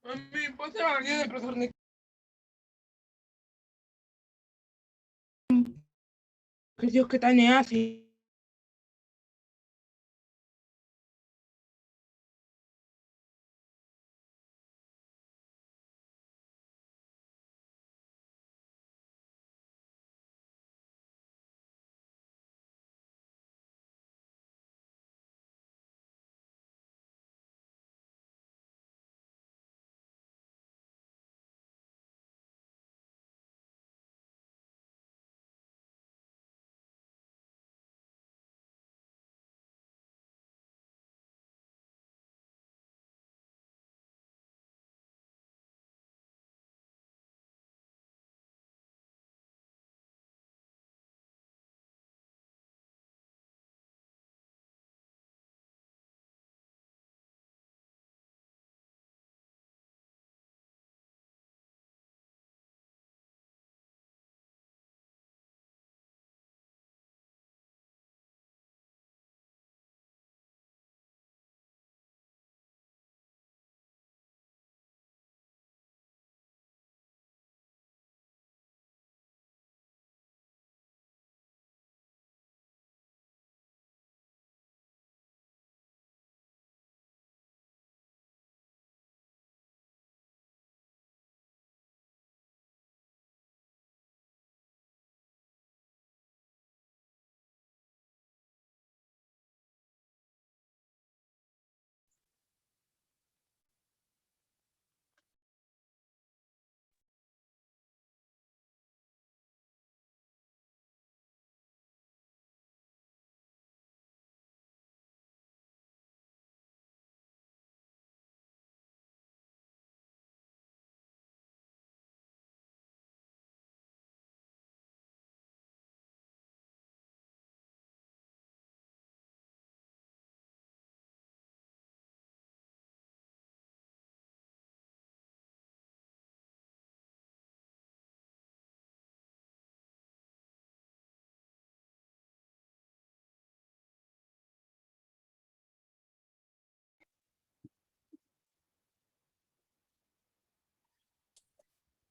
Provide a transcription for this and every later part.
Mami, ponte la guía del profesor Nick. Que Dios, que Tania hace.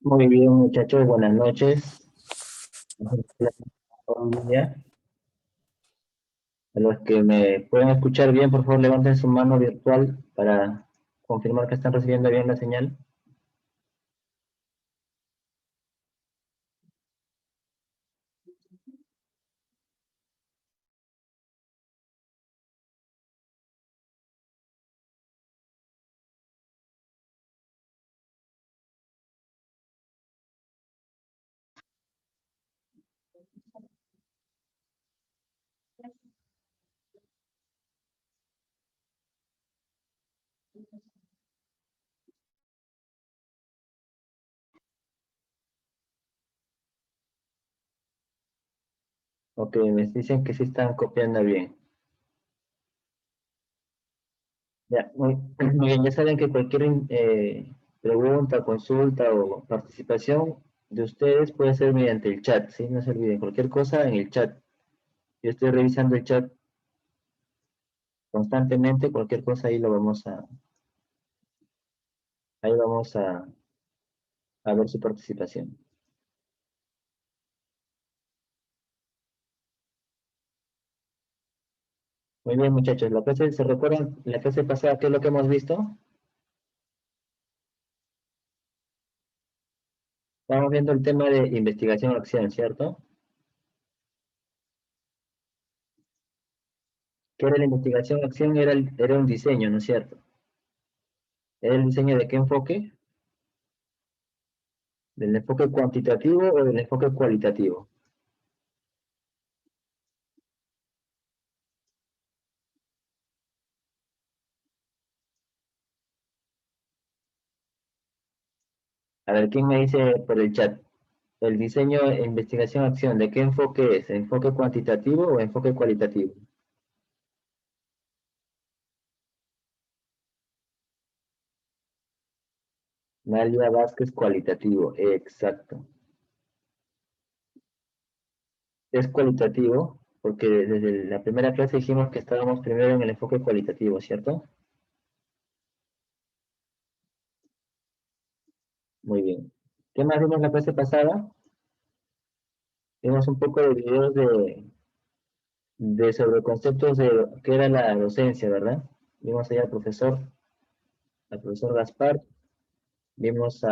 Muy bien, muchachos, buenas noches. Hoy día. A los que me pueden escuchar bien, por favor, levanten su mano virtual para confirmar que están recibiendo bien la señal. Ok, me dicen que sí están copiando bien. Ya, muy bien, ya saben que cualquier pregunta, consulta o participación de ustedes puede ser mediante el chat, ¿sí? No se olviden, cualquier cosa en el chat. Yo estoy revisando el chat constantemente, cualquier cosa ahí vamos a ver su participación. Muy bien, muchachos, ¿se recuerdan la clase pasada qué es lo que hemos visto? Estamos viendo el tema de investigación-acción, ¿cierto? ¿Qué era la investigación-acción? Era un diseño, ¿no es cierto? ¿Era el diseño de qué enfoque? ¿Del enfoque cuantitativo o del enfoque cualitativo? A ver, ¿quién me dice por el chat? ¿El diseño de investigación-acción de qué enfoque es? ¿Enfoque cuantitativo o enfoque cualitativo? Nalia Vázquez, cualitativo, exacto. Es cualitativo porque desde la primera clase dijimos que estábamos primero en el enfoque cualitativo, ¿cierto? Muy bien. ¿Qué más vimos la clase pasada? Vimos un poco de videos de sobre conceptos de qué era la docencia, ¿verdad? Vimos allá al profesor Gaspar, vimos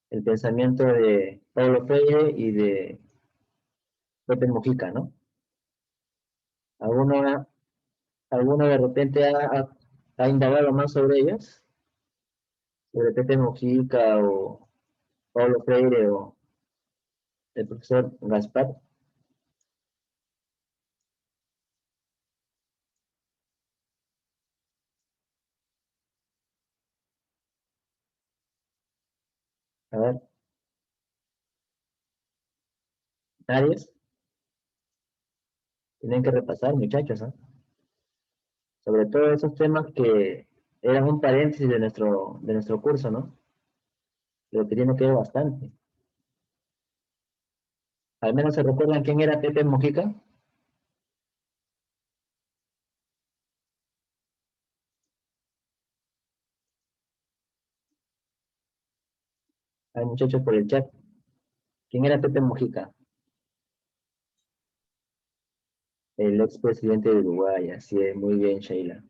el pensamiento de Paulo Freire y de Pepe Mujica, ¿no? ¿Alguno, alguno de repente ha indagado más sobre ellos? Sobre Pepe Mujica o Paulo Freire o el profesor Gaspar. A ver, nadie. Tienen que repasar, muchachos, ¿no? Sobre todo esos temas que eran un paréntesis de nuestro curso, ¿no? Lo que tiene que ver bastante. Al menos se recuerdan quién era Pepe Mujica. Hay muchachos por el chat. ¿Quién era Pepe Mujica? El expresidente de Uruguay, así es, muy bien, Sheila.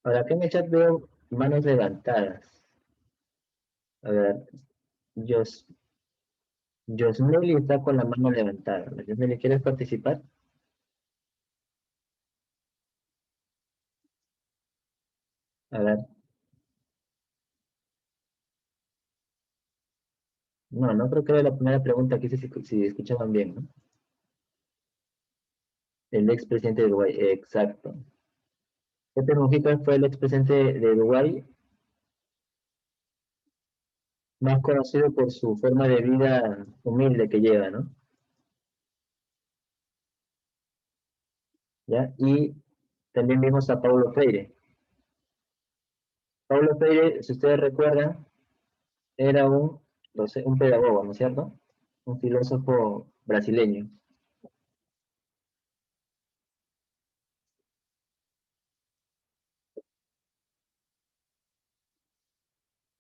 Ahora, acá en el chat veo manos levantadas. A ver, Jos, Josmeli está con la mano levantada. Josmeli, ¿quieres participar? A ver, no, no creo que era la primera pregunta que hice si escuchaban bien, ¿no? El expresidente de Uruguay, exacto. Pepe Mujica fue el expresidente de Uruguay, más conocido por su forma de vida humilde que lleva, ¿no? ¿Ya? Y también vimos a Paulo Freire. Paulo Freire, si ustedes recuerdan, era un pedagogo, ¿no es cierto? Un filósofo brasileño.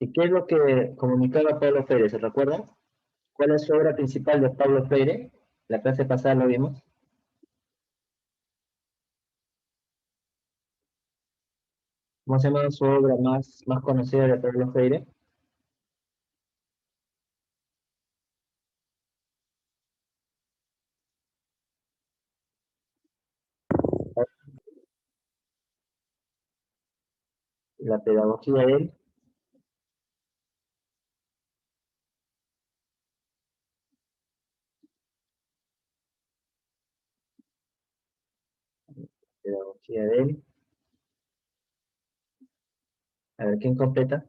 ¿Y qué es lo que comunicaba Paulo Freire? ¿Se recuerdan? ¿Cuál es su obra principal de Paulo Freire? La clase pasada lo vimos. ¿Cómo se llama su obra más conocida de Paulo Freire? La pedagogía de él. Pedagogía de él. A ver, ¿quién completa?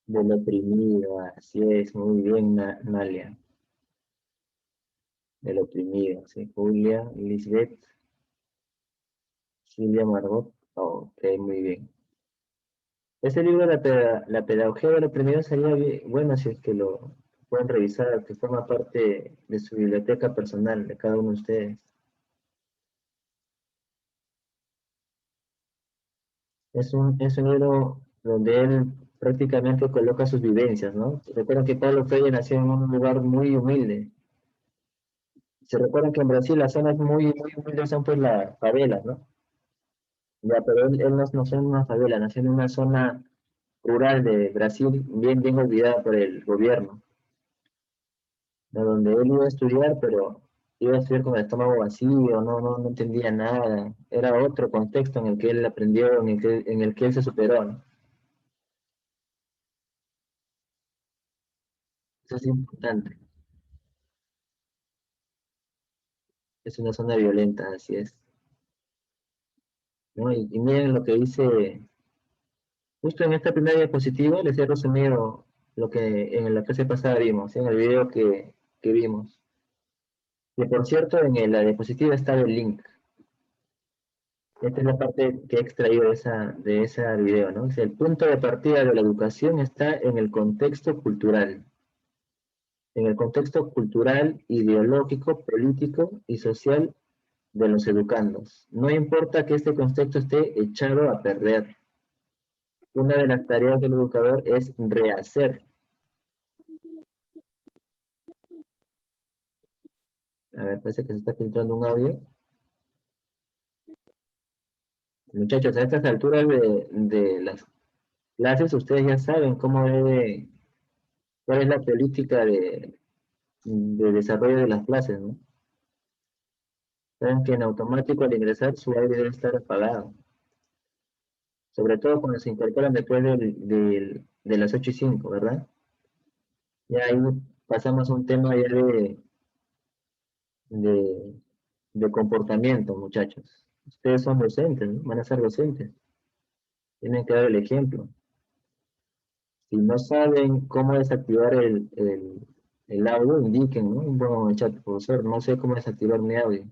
Del oprimido, así es, muy bien, Nalia. Del oprimido, sí. Julia, Lisbeth, Silvia Margot. Oh, ok, muy bien. Este libro, la pedagogía del oprimido, sería bueno si es que lo pueden revisar, que forma parte de su biblioteca personal de cada uno de ustedes. Es un libro donde él prácticamente coloca sus vivencias, ¿no? Recuerden que Pablo Freire nació en un lugar muy humilde. Se recuerdan que en Brasil las zonas muy humildes son pues las favelas, ¿no? Ya, pero él no nació en una favela, nació en una zona rural de Brasil, bien olvidada por el gobierno, ¿no? Donde él iba a estudiar, pero iba a estudiar con el estómago vacío, no entendía nada. Era otro contexto en el que él aprendió, en el que él se superó, ¿no? Eso es importante. Es una zona violenta, así es, ¿no? Y miren lo que dice, justo en esta primera diapositiva les he resumido lo que en la clase pasada vimos, ¿sí? En el video que vimos. Y por cierto, la diapositiva está el link. Esta es la parte que he extraído de ese video, ¿no? Dice, el punto de partida de la educación está en el contexto cultural. en el contexto cultural, ideológico, político y social de los educandos. No importa que este contexto esté echado a perder. Una de las tareas del educador es rehacer. A ver, parece que se está filtrando un audio. Muchachos, a estas alturas de las clases, ustedes ya saben cuál es la política de desarrollo de las clases, ¿no? Saben que en automático al ingresar su audio debe estar apagado. Sobre todo cuando se incorporan después de las 8:05, ¿verdad? Ya ahí pasamos a un tema ya de, de comportamiento, muchachos. Ustedes son docentes, ¿no? Van a ser docentes. Tienen que dar el ejemplo. Si no saben cómo desactivar el audio, indiquen, ¿no? Un buen chat, profesor, no sé cómo desactivar mi audio.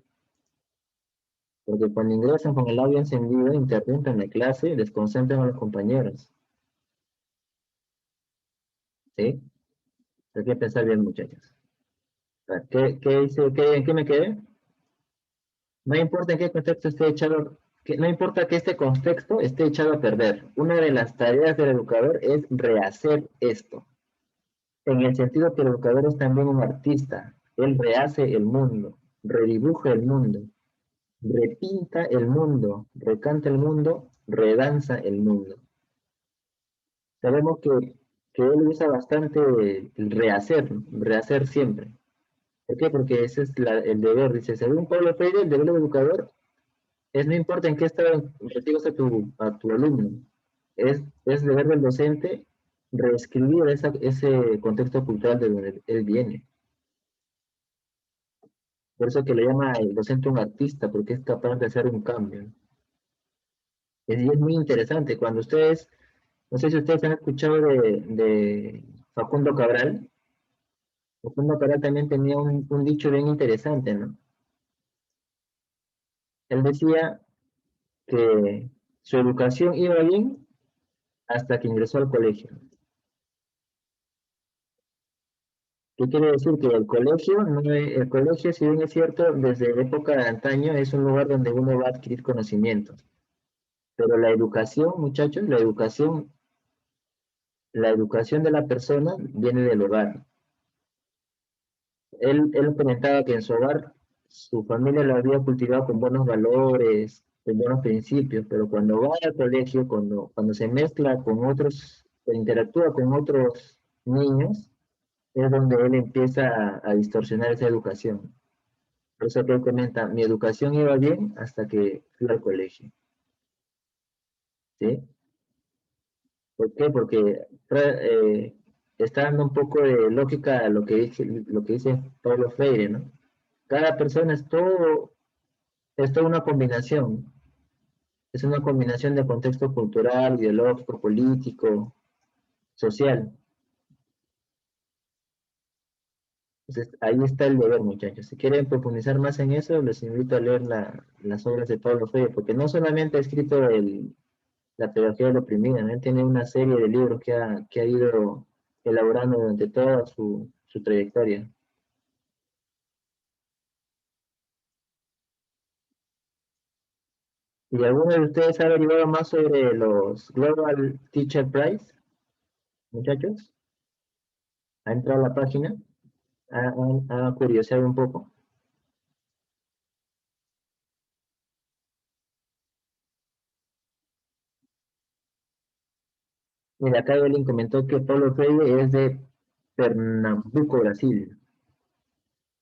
Porque cuando ingresan con el audio encendido, interrumpen la clase y desconcentran a los compañeros. ¿Sí? Hay que pensar bien, muchachos. ¿En qué me quedé? No importa en qué contexto esté echado, no importa que este contexto esté echado a perder. Una de las tareas del educador es rehacer esto. En el sentido que el educador es también un artista. Él rehace el mundo, redibuja el mundo, repinta el mundo, recanta el mundo, redanza el mundo. Sabemos que él usa bastante el rehacer siempre. ¿Por qué? Porque ese es el deber. Dice, según Pablo Freire, el deber del educador es no importa en qué estado recibas a tu alumno, es deber del docente reescribir ese contexto cultural de donde él viene. Por eso que le llama el docente un artista, porque es capaz de hacer un cambio. Y es muy interesante. Cuando ustedes, no sé si ustedes han escuchado de Facundo Cabral. Facundo Cabral también tenía un dicho bien interesante, ¿no? Él decía que su educación iba bien hasta que ingresó al colegio. ¿Qué quiere decir? Que el colegio, el colegio, si bien es cierto, desde época de antaño es un lugar donde uno va a adquirir conocimientos. Pero la educación, muchachos, la educación de la persona viene del hogar. Él comentaba que en su hogar su familia lo había cultivado con buenos valores, con buenos principios, pero cuando va al colegio, cuando se mezcla con otros, se interactúa con otros niños, es donde él empieza a distorsionar esa educación. Por eso que él comenta, mi educación iba bien hasta que fui al colegio. ¿Sí? ¿Por qué? Porque está dando un poco de lógica a lo que dice Pablo Freire, ¿no? Cada persona es toda una combinación. Es una combinación de contexto cultural, ideológico, político, social. Entonces, ahí está el deber, muchachos. Si quieren profundizar más en eso, les invito a leer las obras de Pablo Freire, porque no solamente ha escrito la pedagogía del oprimido, ¿no? Él tiene una serie de libros que ha ido elaborando durante toda su trayectoria. ¿Y alguno de ustedes ha averiguado más sobre los Global Teacher Prize, muchachos? ¿Ha entrado a la página? ¿Ha curioseado un poco? Mira, acá Evelyn comentó que Paulo Freire es de Pernambuco, Brasil,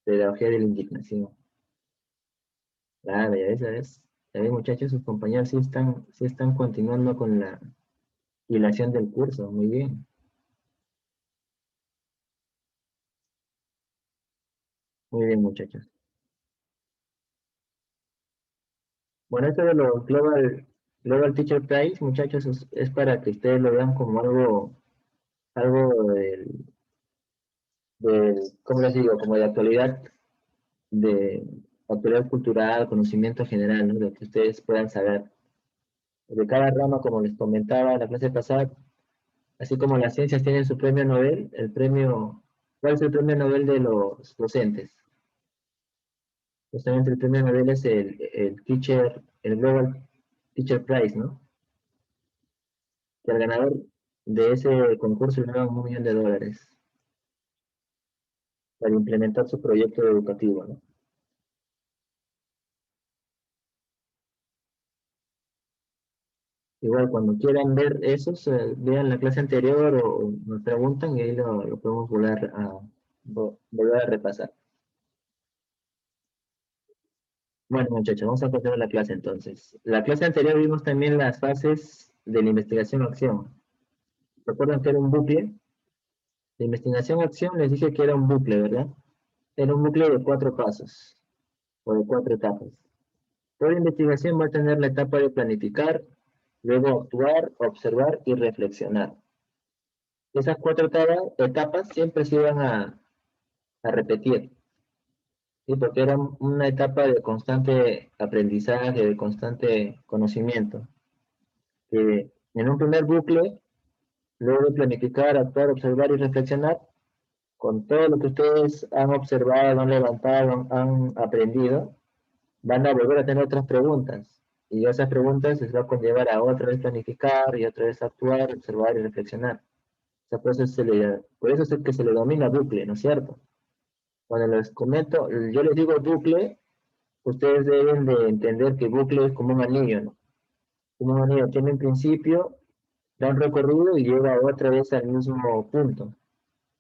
pedagogía de la indignación. Claro, ya ves, ya ves, muchachos, sus compañeros sí están continuando con la hilación del curso, muy bien, muy bien, muchachos. Bueno, esto de los Global Teacher Prize, muchachos, es para que ustedes lo vean como algo ¿cómo les digo? Como de actualidad cultural, conocimiento general, ¿no? De que ustedes puedan saber. De cada rama, como les comentaba en la clase pasada, así como las ciencias tienen su premio Nobel, ¿Cuál es el premio Nobel de los docentes? Justamente el premio Nobel es el Global Teacher Prize, ¿no? Que al ganador de ese concurso le dan $1 millón para implementar su proyecto educativo, ¿no? Igual, cuando quieran ver eso, vean la clase anterior o nos preguntan y ahí lo podemos volver a repasar. Bueno, muchachos, vamos a continuar la clase entonces. La clase anterior vimos también las fases de la investigación-acción. ¿Recuerdan que era un bucle? La investigación-acción les dije que era un bucle, ¿verdad? Era un bucle de 4 pasos o de 4 etapas. Toda investigación va a tener la etapa de planificar, luego actuar, observar y reflexionar. Esas 4 etapas siempre se iban a repetir, ¿sí? Porque era una etapa de constante aprendizaje, de constante conocimiento. Que en un primer bucle, luego de planificar, actuar, observar y reflexionar, con todo lo que ustedes han observado, han levantado, han aprendido, van a volver a tener otras preguntas. Y esas preguntas les va a conllevar a otra vez planificar y otra vez actuar, observar y reflexionar. O sea, por eso es que se le domina bucle, ¿no es cierto? Cuando les comento, yo les digo bucle, ustedes deben de entender que bucle es como un anillo, ¿no? Como un anillo tiene un principio, da un recorrido y llega otra vez al mismo punto.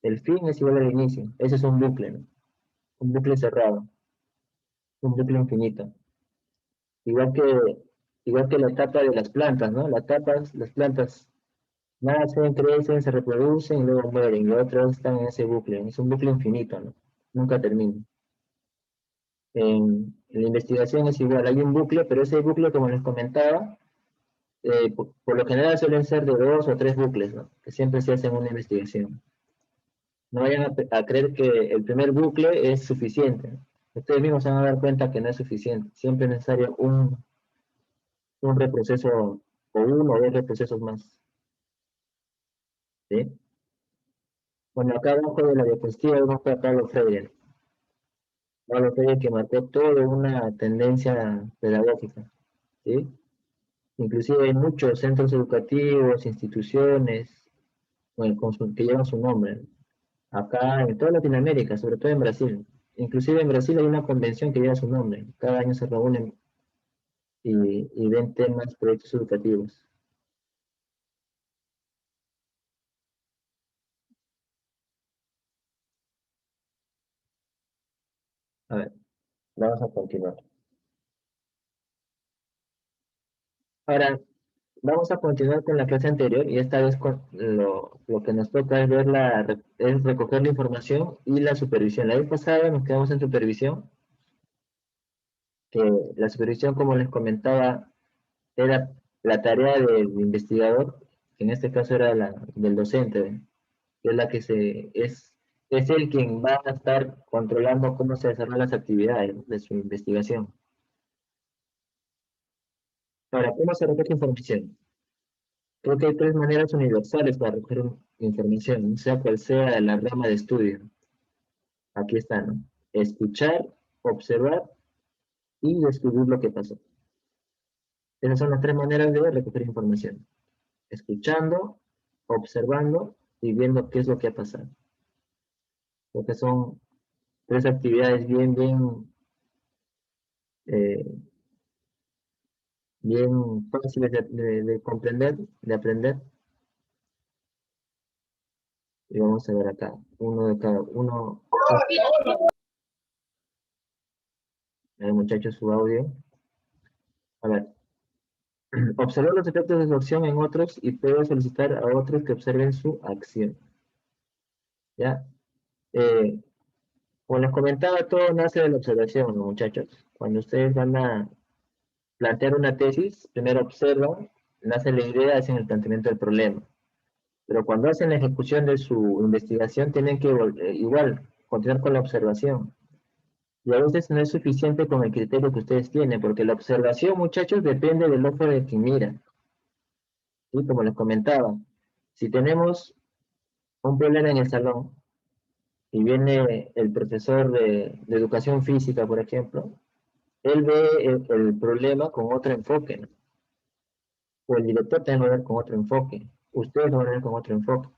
El fin es igual al inicio. Ese es un bucle, ¿no? Un bucle cerrado, un bucle infinito. Igual que, igual que la etapa de las plantas, ¿no? Las plantas nacen, crecen, se reproducen y luego mueren. Y otras están en ese bucle. Es un bucle infinito, ¿no? Nunca termina. En la investigación es igual, hay un bucle, pero ese bucle, como les comentaba, por lo general suelen ser de 2 o 3 bucles, ¿no? Que siempre se hacen una investigación. No vayan a creer que el primer bucle es suficiente, ¿no? Ustedes mismos se van a dar cuenta que no es suficiente. Siempre es necesario un reproceso o 1 o 2 reprocesos más, ¿sí? Bueno, acá abajo de la diapositiva vemos a Pablo Freire. Pablo Freire que marcó toda una tendencia pedagógica, ¿sí? Inclusive hay muchos centros educativos, instituciones, bueno, que llevan su nombre. Acá en toda Latinoamérica, sobre todo en Brasil. Inclusive en Brasil hay una convención que lleva su nombre. Cada año se reúnen y ven temas, proyectos educativos. A ver, vamos a continuar. Ahora, vamos a continuar con la clase anterior y esta vez lo que nos toca es es recoger la información y la supervisión. La vez pasada nos quedamos en supervisión, que la supervisión, como les comentaba, era la tarea del investigador, que en este caso era la del docente, ¿ven? Que es la que es el quien va a estar controlando cómo se desarrollan las actividades, ¿no?, de su investigación. Ahora, ¿cómo se recoge información? Creo que hay 3 maneras universales para recoger información, sea cual sea la rama de estudio. Aquí está, ¿no? Escuchar, observar y descubrir lo que pasó. Esas son las 3 maneras de recoger información. Escuchando, observando y viendo qué es lo que ha pasado. Porque son 3 actividades eh, bien fáciles de comprender, de aprender. Y vamos a ver acá, uno de cada uno. A ver, muchachos, su audio. A ver, observar los efectos de su acción en otros y puede solicitar a otros que observen su acción. ¿Ya? Eh, Como les comentaba, todo nace de la observación, ¿no, muchachos? Cuando ustedes van a plantear una tesis, primero observan, nace la idea, hacen el planteamiento del problema. Pero cuando hacen la ejecución de su investigación, tienen que igual continuar con la observación. Y a veces no es suficiente con el criterio que ustedes tienen, porque la observación, muchachos, depende del ojo de quien mira. Y como les comentaba, si tenemos un problema en el salón y viene el profesor de educación física, por ejemplo, él ve el problema con otro enfoque, ¿no? O el director también lo va a ver con otro enfoque, ustedes lo van a ver con otro enfoque.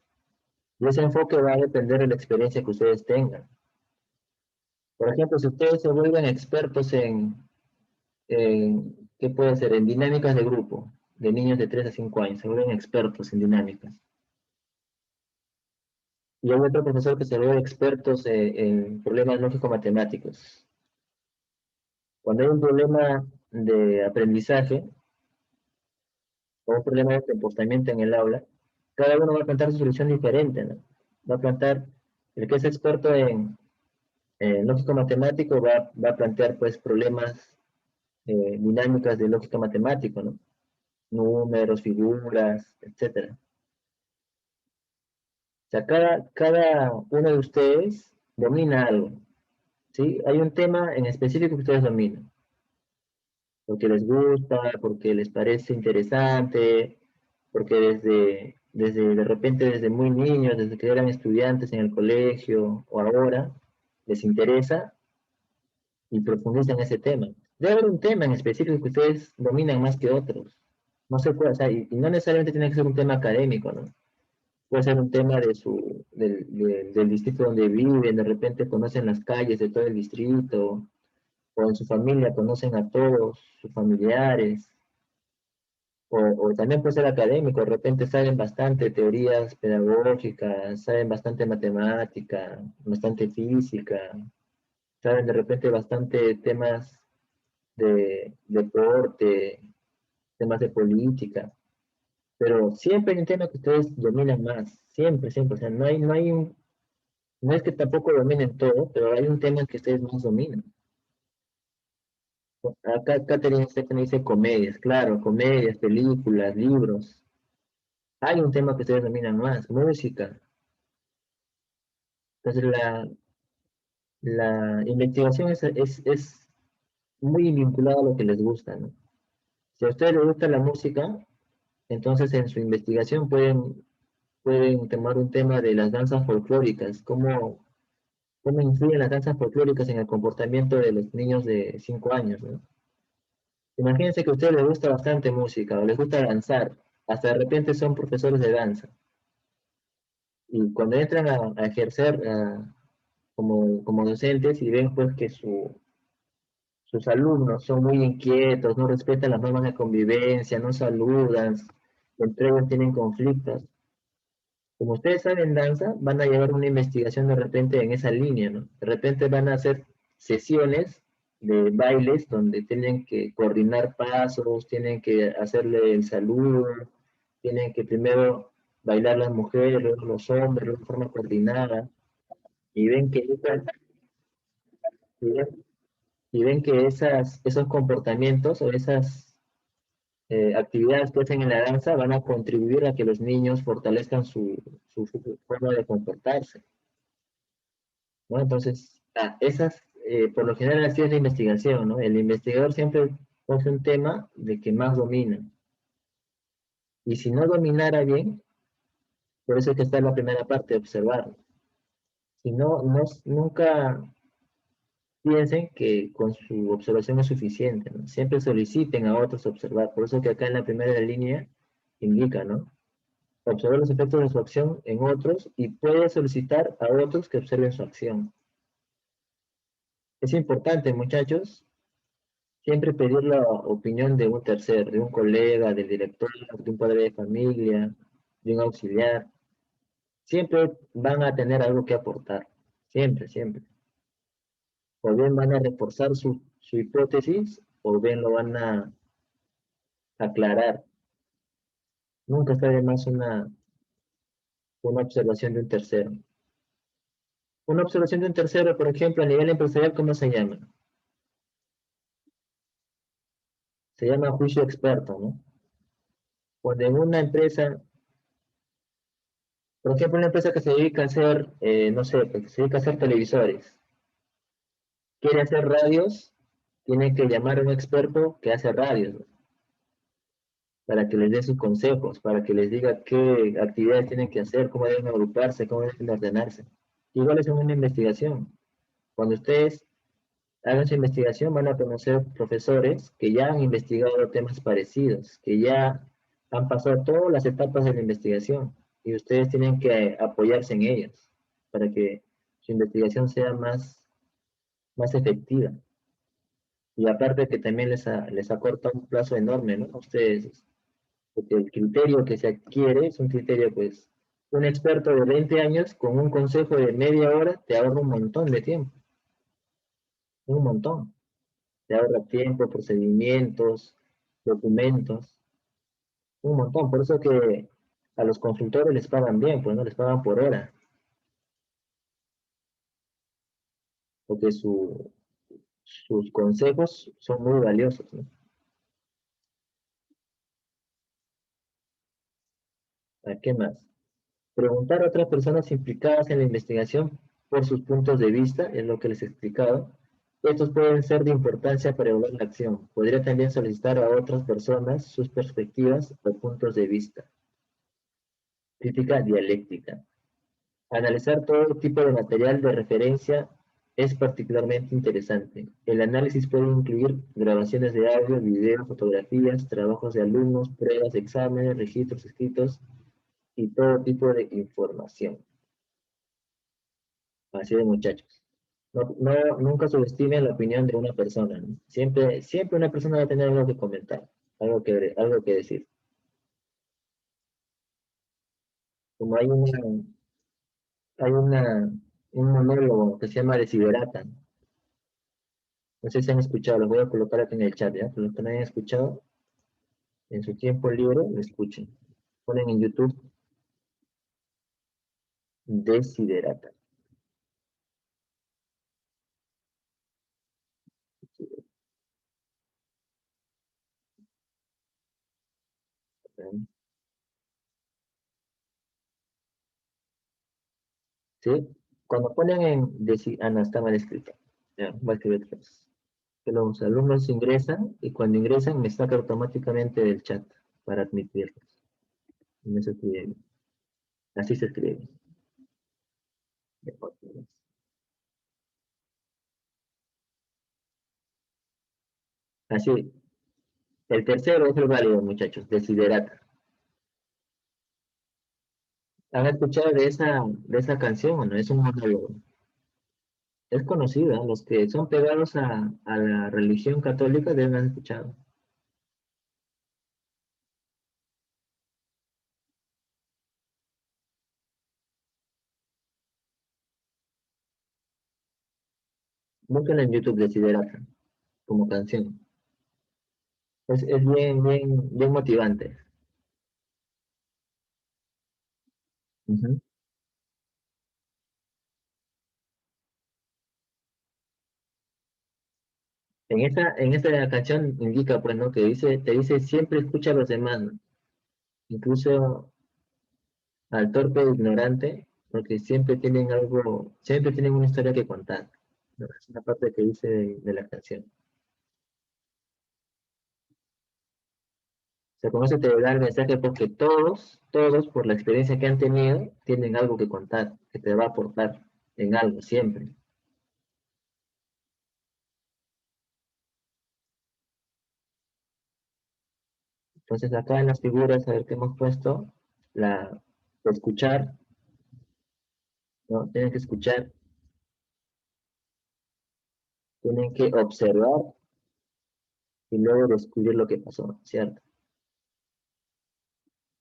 Y ese enfoque va a depender de la experiencia que ustedes tengan. Por ejemplo, si ustedes se vuelven expertos ¿qué puede ser? En dinámicas de grupo, de niños de 3 a 5 años, se vuelven expertos en dinámicas. Y hay otro profesor que se vuelve expertos en problemas lógico-matemáticos. Cuando hay un problema de aprendizaje o un problema de comportamiento en el aula, cada uno va a plantear su solución diferente, ¿no? Va a plantear, el que es experto en lógico-matemático va a plantear pues problemas dinámicas de lógica matemático, ¿no? Números, figuras, etcétera. O sea, cada uno de ustedes domina algo, ¿sí? Hay un tema en específico que ustedes dominan, porque les gusta, porque les parece interesante, porque de repente desde muy niños, desde que eran estudiantes en el colegio o ahora, les interesa y profundizan en ese tema. Debe haber un tema en específico que ustedes dominan más que otros. No se puede, o sea, y no necesariamente tiene que ser un tema académico, ¿no? Puede ser un tema del distrito donde viven, de repente conocen las calles de todo el distrito, o en su familia conocen a todos sus familiares, o también puede ser académico, de repente saben bastante teorías pedagógicas, saben bastante matemática, bastante física, saben de repente bastante temas de deporte, temas de política, pero siempre hay un tema que ustedes dominan más, siempre, siempre, o sea, no es que tampoco dominen todo, pero hay un tema que ustedes más dominan. Acá Catherine Stephen dice comedias, claro, comedias, películas, libros. Hay un tema que ustedes dominan más, música. Entonces la investigación es muy vinculada a lo que les gusta, ¿no? Si a ustedes les gusta la música, entonces en su investigación pueden tomar un tema de las danzas folclóricas, cómo influyen las danzas folclóricas en el comportamiento de los niños de 5 años, ¿no? Imagínense que a ustedes les gusta bastante música o les gusta danzar, hasta de repente son profesores de danza. Y cuando entran a ejercer como docentes y ven pues que sus alumnos son muy inquietos, no respetan las normas de convivencia, no saludan, entre ellos tienen conflictos. Como ustedes saben danza, van a llevar una investigación de repente en esa línea, ¿no? De repente van a hacer sesiones de bailes donde tienen que coordinar pasos, tienen que hacerle el saludo, tienen que primero bailar las mujeres, luego los hombres, de forma coordinada, y ven que y ven, y ven que esos comportamientos o esas actividades que hacen en la danza van a contribuir a que los niños fortalezcan su forma de comportarse, ¿no? Entonces, por lo general así es la investigación, ¿no? El investigador siempre coge un tema de que más domina. Y si no dominara bien, por eso es que está en la primera parte, observar. Si nunca piensen que con su observación es suficiente, ¿no? Siempre soliciten a otros observar. Por eso que acá en la primera línea indica, ¿no? Observar los efectos de su acción en otros y puede solicitar a otros que observen su acción. Es importante, muchachos, siempre pedir la opinión de un tercero, de un colega, del director, de un padre de familia, de un auxiliar. Siempre van a tener algo que aportar. Siempre, siempre. O bien van a reforzar su hipótesis, o bien lo van a aclarar. Nunca está de más una observación de un tercero. Una observación de un tercero, por ejemplo, a nivel empresarial, ¿cómo se llama? Se llama juicio experto, ¿no? Cuando en una empresa, por ejemplo, una empresa que se dedica a hacer, no sé, que se dedica a hacer televisores, quiere hacer radios, tiene que llamar a un experto que hace radios, ¿no? Para que les dé sus consejos, para que les diga qué actividades tienen que hacer, cómo deben agruparse, cómo deben ordenarse. Igual es en una investigación. Cuando ustedes hagan su investigación van a conocer profesores que ya han investigado temas parecidos, que ya han pasado todas las etapas de la investigación y ustedes tienen que apoyarse en ellos para que su investigación sea más efectiva. Y aparte que también les acorta un plazo enorme, ¿no? A ustedes, porque el criterio que se adquiere es un criterio, pues, un experto de 20 años con un consejo de media hora te ahorra un montón de tiempo, un montón. Te ahorra tiempo, procedimientos, documentos, un montón. Por eso que a los consultores les pagan bien, pues no les pagan por hora, porque sus consejos son muy valiosos, ¿no? ¿A qué más? Preguntar a otras personas implicadas en la investigación por sus puntos de vista, es lo que les he explicado. Estos pueden ser de importancia para evaluar la acción. Podría también solicitar a otras personas sus perspectivas o puntos de vista. Crítica dialéctica. Analizar todo tipo de material de referencia es particularmente interesante. El análisis puede incluir grabaciones de audio, video, fotografías, trabajos de alumnos, pruebas, exámenes, registros escritos y todo tipo de información. Así de muchachos. Nunca subestimen la opinión de una persona, ¿no? Siempre una persona va a tener algo que comentar, algo que decir. Como un monólogo que se llama Desiderata. No sé si han escuchado, lo voy a colocar aquí en el chat, ¿ya? Los que no hayan escuchado, en su tiempo libre, lo escuchen. Ponen en YouTube Desiderata. ¿Sí? Cuando ponen no, está mal escrito. Ya, voy a escribir otra vez. Que los alumnos ingresan y cuando ingresan me saca automáticamente del chat para admitirlos. No se escribe. Así se escribe. Así. El tercero es el válido, muchachos. Desiderata. ¿Han escuchado de esa canción o no? Es un monólogo. Es conocida. Los que son pegados a la religión católica deben haber escuchado. Búsquenla en YouTube, Desiderata, como canción. Es bien motivante. Ujú. En esta canción indica, pues, ¿no? Que te dice, siempre escucha a los demás, ¿no? Incluso al torpe e ignorante, porque siempre tienen una historia que contar, ¿no? Es una parte que dice de la canción. O sea, con eso te da el mensaje porque todos, por la experiencia que han tenido, tienen algo que contar, que te va a aportar en algo, siempre. Entonces, acá en las figuras, a ver qué hemos puesto, la escuchar, ¿no? Tienen que escuchar, tienen que observar y luego descubrir lo que pasó, ¿cierto?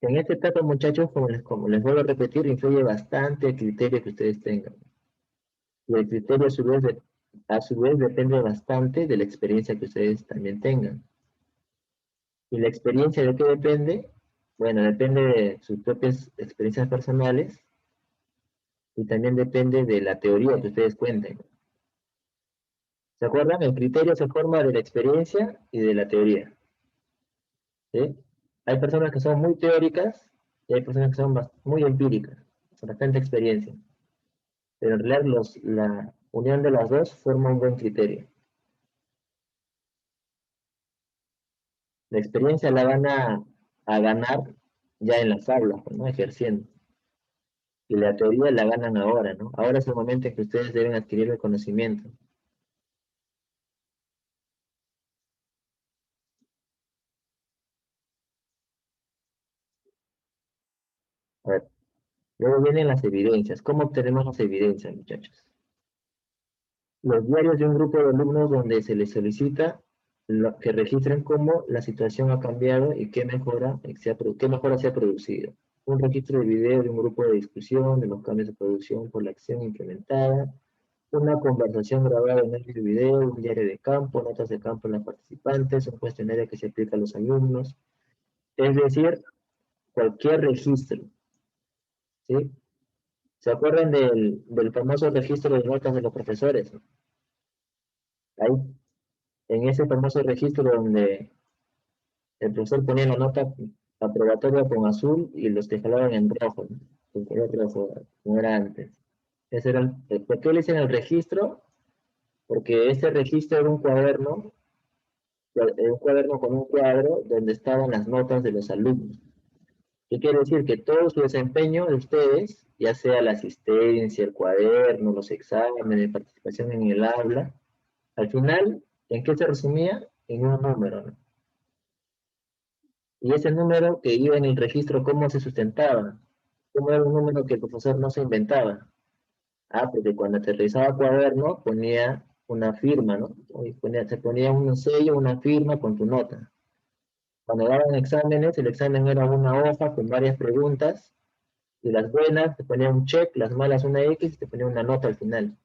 En esta etapa, muchachos, como les vuelvo a repetir, influye bastante el criterio que ustedes tengan. Y el criterio a su vez depende bastante de la experiencia que ustedes también tengan. ¿Y la experiencia de qué depende? Bueno, depende de sus propias experiencias personales y también depende de la teoría que ustedes cuenten. ¿Se acuerdan? El criterio se forma de la experiencia y de la teoría. ¿Sí? Hay personas que son muy teóricas y hay personas que son muy empíricas, con bastante experiencia. Pero en realidad la unión de las dos forma un buen criterio. La experiencia la van a ganar ya en las aulas, pues, ¿no? Ejerciendo. Y la teoría la ganan ahora, ¿no? Ahora es el momento en que ustedes deben adquirir el conocimiento. A ver, luego vienen las evidencias. ¿Cómo obtenemos las evidencias, muchachos? Los diarios de un grupo de alumnos donde se les solicita que registren cómo la situación ha cambiado y qué mejora se ha producido. Un registro de video de un grupo de discusión, de los cambios de producción por la acción implementada, una conversación grabada en audio y video, un diario de campo, notas de campo en los participantes, un cuestionario que se aplica a los alumnos, es decir, cualquier registro, ¿sí? ¿Se acuerdan del famoso registro de notas de los profesores? Ahí, en ese famoso registro donde el profesor ponía la nota aprobatoria con azul y los que jalaban en rojo, ¿no? Con color rojo, como era antes. ¿Por qué le dicen el registro? Porque ese registro era un cuaderno con un cuadro donde estaban las notas de los alumnos. ¿Qué quiere decir? Que todo su desempeño de ustedes, ya sea la asistencia, el cuaderno, los exámenes, participación en el aula, al final, ¿en qué se resumía? En un número, ¿no? Y ese número que iba en el registro, ¿cómo se sustentaba? ¿Cómo era un número que el profesor no se inventaba? Ah, porque cuando te revisaba cuaderno ponía una firma, ¿no? Se ponía un sello, una firma con tu nota. Cuando daban exámenes, el examen era una hoja con varias preguntas, y las buenas te ponía un check, las malas una X y te ponía una nota al final.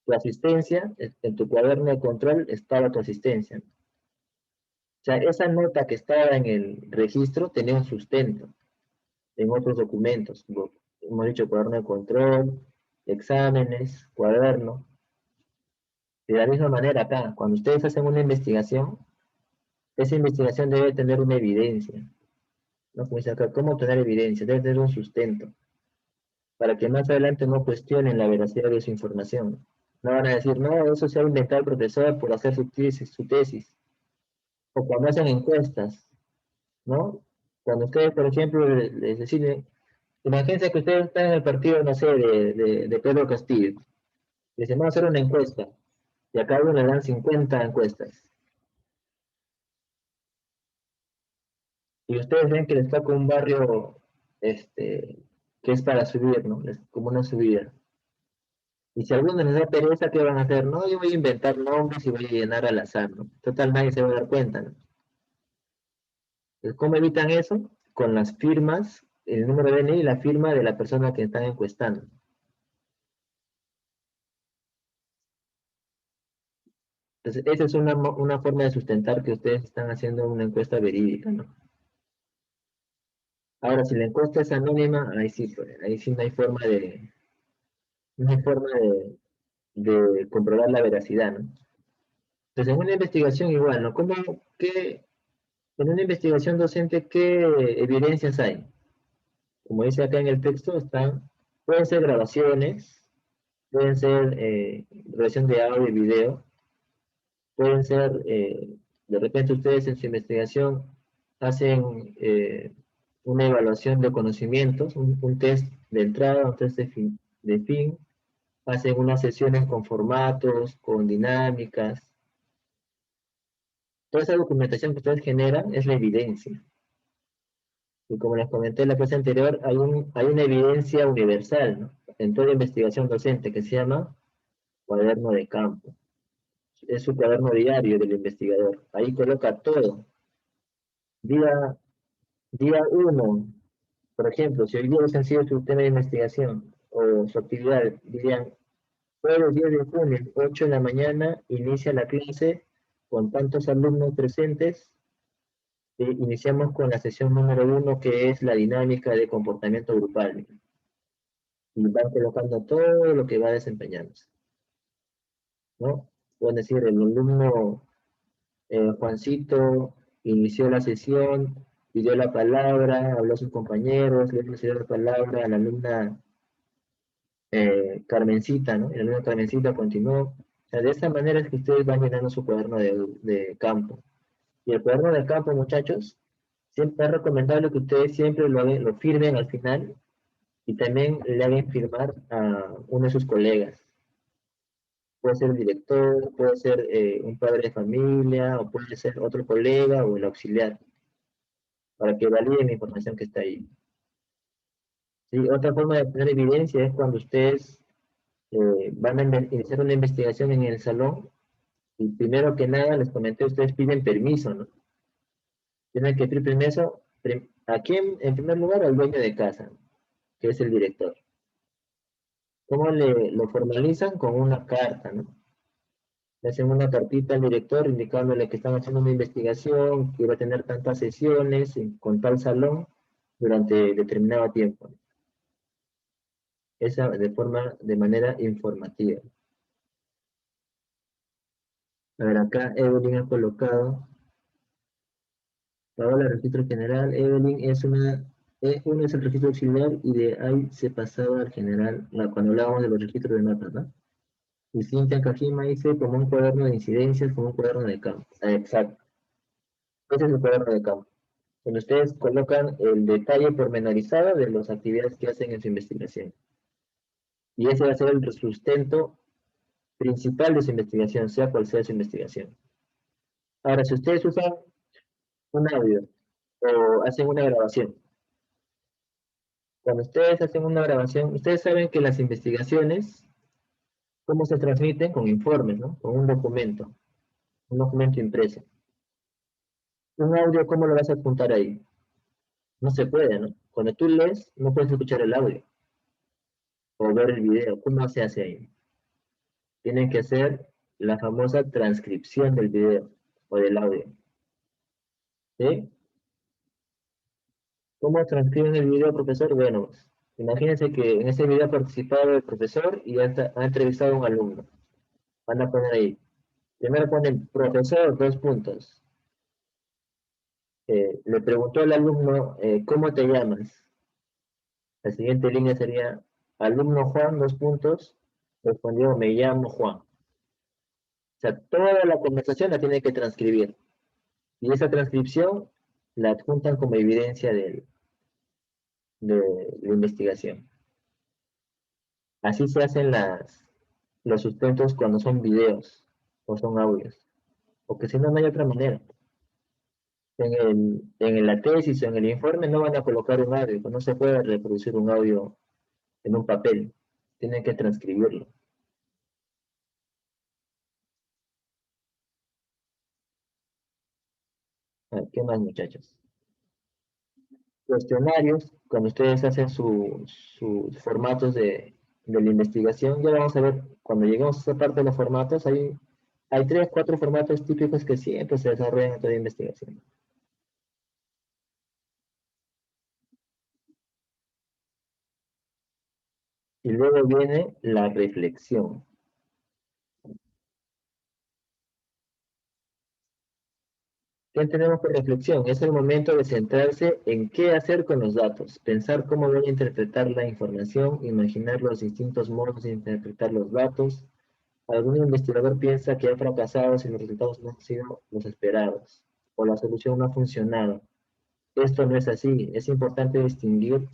Tu asistencia, en tu cuaderno de control estaba tu asistencia. O sea, esa nota que estaba en el registro tenía un sustento en otros documentos. Hemos dicho cuaderno de control, exámenes, cuaderno. De la misma manera acá, cuando ustedes hacen una investigación, esa investigación debe tener una evidencia. ¿No? Como dice acá, ¿cómo obtener evidencia? Debe tener un sustento, para que más adelante no cuestionen la veracidad de su información. No van a decir, no, eso se ha inventado el profesor por hacer su tesis. O cuando hacen encuestas, ¿no? Cuando ustedes, por ejemplo, les deciden, imagínense que ustedes están en el partido, no sé, de Pedro Castillo. Les dicen, vamos a hacer una encuesta. Y a cada uno le dan 50 encuestas. Y ustedes ven que les toca un barrio que es para subir, ¿no? Como una subida. Y si a alguno les da pereza, ¿qué van a hacer? No, yo voy a inventar nombres y voy a llenar al azar, ¿no? Total, nadie se va a dar cuenta, ¿no? Entonces, ¿cómo evitan eso? Con las firmas, el número de DNI y la firma de la persona que están encuestando. Entonces, esa es una forma de sustentar que ustedes están haciendo una encuesta verídica, ¿no? Ahora, si la encuesta es anónima, ahí sí no hay forma de comprobar la veracidad, ¿no? Entonces, en una investigación igual, ¿no? En una investigación docente, ¿qué evidencias hay? Como dice acá en el texto, pueden ser grabaciones, pueden ser grabación de audio y video, pueden ser, de repente ustedes en su investigación hacen una evaluación de conocimientos, un test de entrada, un test de fin, hacen unas sesiones con formatos, con dinámicas. Toda esa documentación que ustedes generan es la evidencia. Y como les comenté en la clase anterior, hay una evidencia universal, ¿no? En toda investigación docente que se llama cuaderno de campo. Es su cuaderno diario del investigador. Ahí coloca todo. Día, día 1, por ejemplo, si hoy día hubiesen sido su tema de investigación o su actividad, dirían, jueves 10 de junio, 8 de la mañana, inicia la clase con tantos alumnos presentes. Iniciamos con la sesión número 1, que es la dinámica de comportamiento grupal. Y van colocando todo lo que va desempeñándose, ¿no? Pueden decir, el alumno Juancito inició la sesión, pidió la palabra, habló a sus compañeros, le dio la palabra a la alumna Carmencita, ¿no? Y la alumna Carmencita continuó. O sea, de esta manera es que ustedes van llenando su cuaderno de campo. Y el cuaderno de campo, muchachos, siempre es recomendable que ustedes siempre lo firmen al final y también le hagan firmar a uno de sus colegas. Puede ser el director, puede ser un padre de familia, o puede ser otro colega o el auxiliar, para que validen la información que está ahí. ¿Sí? Otra forma de tener evidencia es cuando ustedes van a iniciar una investigación en el salón y primero que nada les comenté, ustedes piden permiso, ¿no? Tienen que pedir permiso, ¿a quién? En primer lugar, al dueño de casa, que es el director. ¿Cómo lo formalizan? Con una carta, ¿no? Le hacen una cartita al director indicándole que están haciendo una investigación, que va a tener tantas sesiones con tal salón durante determinado tiempo. Esa de manera informativa. A ver, acá Evelyn ha colocado, Paola, registro general, Evelyn uno es el registro auxiliar y de ahí se pasaba al general, cuando hablábamos de los registros de notas, ¿no? Y Cintia Kajima dice como un cuaderno de incidencias, como un cuaderno de campo. Exacto. Ese es el cuaderno de campo, donde ustedes colocan el detalle pormenorizado de las actividades que hacen en su investigación. Y ese va a ser el sustento principal de su investigación, sea cual sea su investigación. Ahora, si ustedes usan un audio o hacen una grabación, cuando ustedes hacen una grabación, ustedes saben que las investigaciones, ¿cómo se transmiten? Con informes, ¿no? Con un documento impreso. Un audio, ¿cómo lo vas a apuntar ahí? No se puede, ¿no? Cuando tú lees, no puedes escuchar el audio o ver el video. ¿Cómo se hace ahí? Tienen que hacer la famosa transcripción del video o del audio. ¿Sí? ¿Cómo transcriben el video, profesor? Bueno, imagínense que en ese video ha participado el profesor y ha entrevistado a un alumno. Van a poner ahí. Primero ponen profesor, dos puntos. Le preguntó al alumno, ¿cómo te llamas? La siguiente línea sería, alumno Juan, dos puntos. Respondió, me llamo Juan. O sea, toda la conversación la tiene que transcribir. Y esa transcripción la adjuntan como evidencia de la investigación. Así se hacen los sustentos cuando son videos o son audios. Porque si no, no hay otra manera. En la tesis o en el informe no van a colocar un audio, no se puede reproducir un audio en un papel, tienen que transcribirlo. A ver, ¿qué más, muchachos? Cuestionarios, cuando ustedes hacen sus formatos de la investigación, ya vamos a ver, cuando lleguemos a esa parte de los formatos, hay tres, cuatro formatos típicos que siempre se desarrollan en toda investigación. Y luego viene la reflexión. ¿Qué entendemos por reflexión? Es el momento de centrarse en qué hacer con los datos, pensar cómo voy a interpretar la información, imaginar los distintos modos de interpretar los datos. Algún investigador piensa que ha fracasado si los resultados no han sido los esperados o la solución no ha funcionado. Esto no es así. Es importante distinguir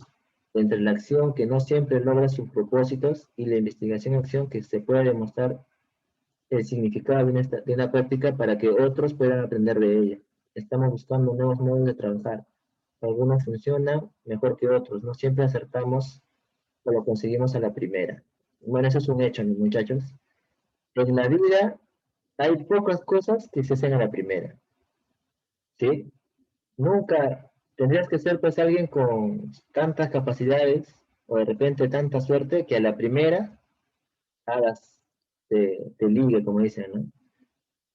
entre la acción que no siempre logra sus propósitos y la investigación-acción que se puede demostrar el significado de una práctica para que otros puedan aprender de ella. Estamos buscando nuevos modos de trabajar. Algunos funcionan mejor que otros. No siempre acertamos o lo conseguimos a la primera. Bueno, eso es un hecho, mis muchachos. En la vida hay pocas cosas que se hacen a la primera. ¿Sí? Nunca tendrías que ser pues alguien con tantas capacidades o de repente tanta suerte que a la primera hagas, te ligue, como dicen, ¿no?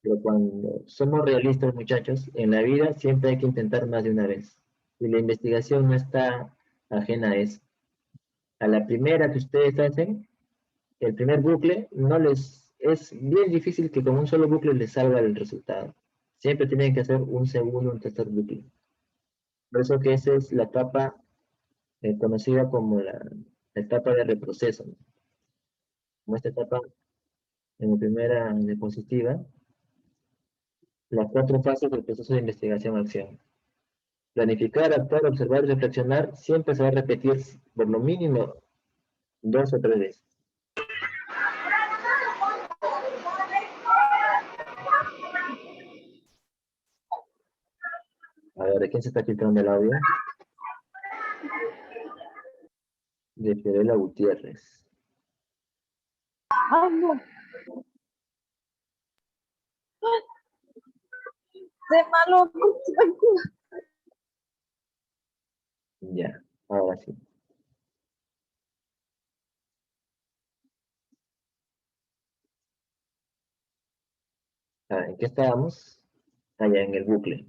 Pero cuando somos realistas, muchachos, en la vida siempre hay que intentar más de una vez. Y la investigación no está ajena a eso. A la primera que ustedes hacen, el primer bucle, no les es bien difícil que con un solo bucle les salga el resultado. Siempre tienen que hacer un segundo, un tercer bucle. Por eso que esa es la etapa conocida como la etapa de reproceso, ¿no? Como esta etapa en la primera diapositiva, las cuatro fases del proceso de investigación-acción. planificar, actuar, observar y reflexionar siempre se va a repetir por lo mínimo 2 o 3 veces. A ver, ¿de quién se está filtrando el audio? De Fiorella Gutiérrez. Ay, no. De malo. Ya, ahora sí. ¿En qué estábamos? Allá en el bucle.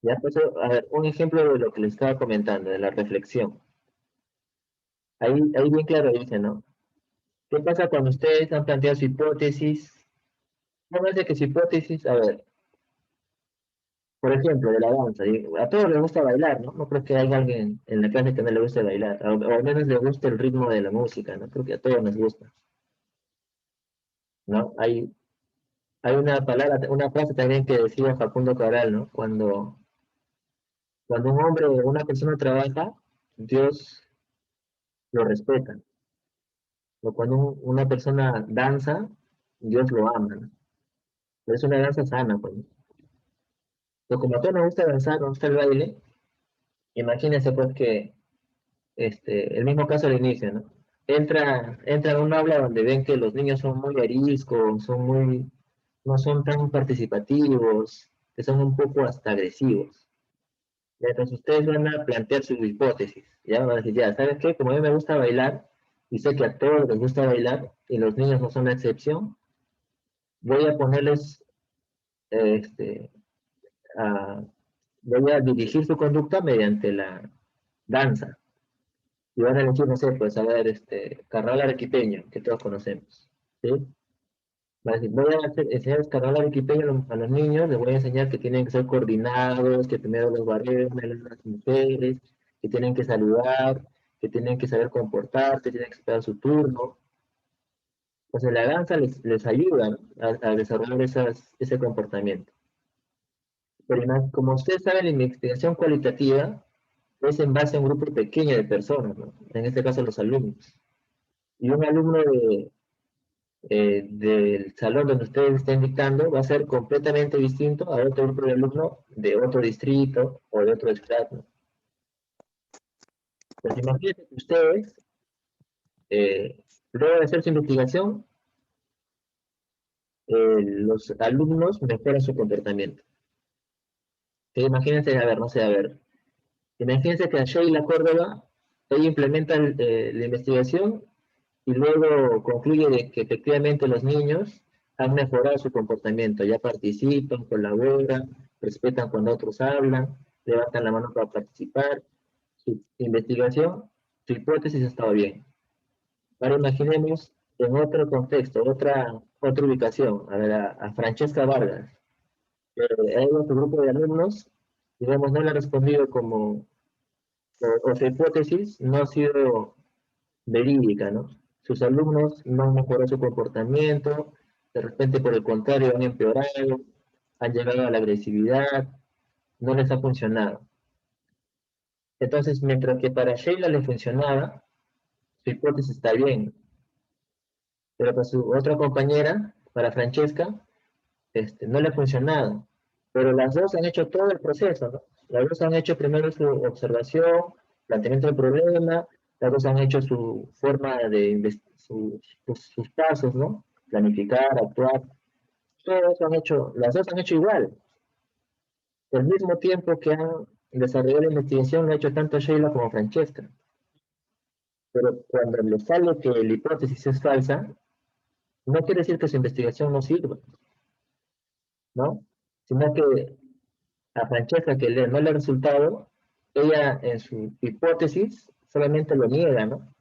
Ya pasó, a ver, un ejemplo de lo que les estaba comentando, de la reflexión. Ahí bien claro dice, ¿no? ¿Qué pasa cuando ustedes han planteado su hipótesis? No me hace que su hipótesis, a ver, por ejemplo, de la danza. A todos les gusta bailar, ¿no? No creo que haya alguien en la clase que no le guste bailar, o al menos le guste el ritmo de la música, ¿no? Creo que a todos nos gusta, ¿no? Hay una palabra, una frase también que decía Facundo Cabral, ¿no? Cuando un hombre o una persona trabaja, Dios lo respeta. O cuando una persona danza, Dios lo ama, ¿no? Pero es una danza sana, pues, ¿no? Pero como a todos nos gusta danzar, nos gusta el baile, imagínense pues que el mismo caso al inicio, ¿no? Entra en un aula donde ven que los niños son muy ariscos, no son tan participativos, que son un poco hasta agresivos. Ya, entonces ustedes van a plantear su hipótesis, ya van a decir, ya, ¿sabes qué? Como a mí me gusta bailar, y sé que a todos les gusta bailar, y los niños no son la excepción, voy a ponerles, este, a- voy a dirigir su conducta mediante la danza. Y van a elegir, no sé, pues a ver, carnaval arequipeño, que todos conocemos, ¿sí? Va a decir, voy a enseñar carnaval arequipeño a los niños, les voy a enseñar que tienen que ser coordinados, que primero los varones, las mujeres, que tienen que saludar, que tienen que saber comportarse, tienen que esperar su turno. Entonces la danza les ayuda, ¿no? a desarrollar ese comportamiento. Pero como ustedes saben, la investigación cualitativa es en base a un grupo pequeño de personas, ¿no? En este caso los alumnos. Y un alumno del salón donde ustedes estén dictando va a ser completamente distinto a otro grupo de alumnos de otro distrito o de otro estado. Pues imagínense que ustedes, luego de hacer su investigación, los alumnos mejoran su comportamiento. Imagínense, a ver, no sé, a ver, imagínense que a Sheila Córdoba, ella implementa la investigación y luego concluye de que efectivamente los niños han mejorado su comportamiento, ya participan, colaboran, respetan cuando otros hablan, levantan la mano para participar, su investigación, su hipótesis estaba bien. Ahora imaginemos en otro contexto, otra ubicación, a ver, a Francesca Vargas. Hay otro grupo de alumnos, digamos, no le ha respondido como, o su hipótesis no ha sido verídica, ¿no? Sus alumnos no han mejorado su comportamiento, de repente por el contrario han empeorado, han llegado a la agresividad, no les ha funcionado. Entonces, mientras que para Sheila le funcionaba, su hipótesis está bien, pero para su otra compañera, para Francesca, no le ha funcionado. Pero las dos han hecho todo el proceso, ¿no? Las dos han hecho primero su observación, planteamiento del problema, las dos han hecho su forma de sus pasos, ¿no? Planificar, actuar. Todos han hecho, las dos han hecho igual. Al mismo tiempo que han desarrollado la investigación, lo ha hecho tanto Sheila como Francesca. Pero cuando le sale que la hipótesis es falsa, no quiere decir que su investigación no sirva, ¿no? Sino que a Francesca que no le ha resultado, ella en su hipótesis solamente lo niega, ¿no?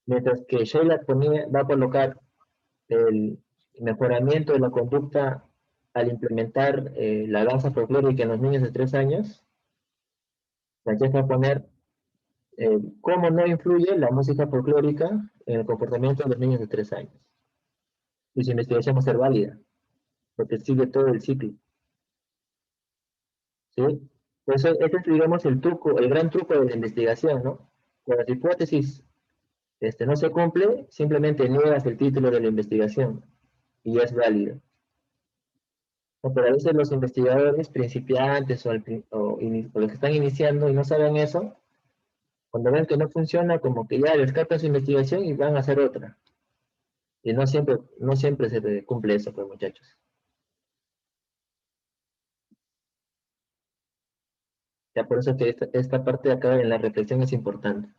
Mientras que Sheila va a colocar el mejoramiento de la conducta al implementar la danza folclórica en los niños de 3 años, Francesca va a poner cómo no influye la música folclórica en el comportamiento de los niños de 3 años. Y su investigación va a ser válida, porque sigue todo el ciclo, ¿sí? Por eso, ese es, digamos, el truco, el gran truco de la investigación, ¿no? Cuando la hipótesis no se cumple, simplemente niegas el título de la investigación y ya es válido. ¿No? Pero a veces los investigadores principiantes o los que están iniciando y no saben eso, cuando ven que no funciona, como que ya descartan su investigación y van a hacer otra. Y no siempre se cumple eso, pues, muchachos. Ya por eso que esta parte de acá en la reflexión es importante.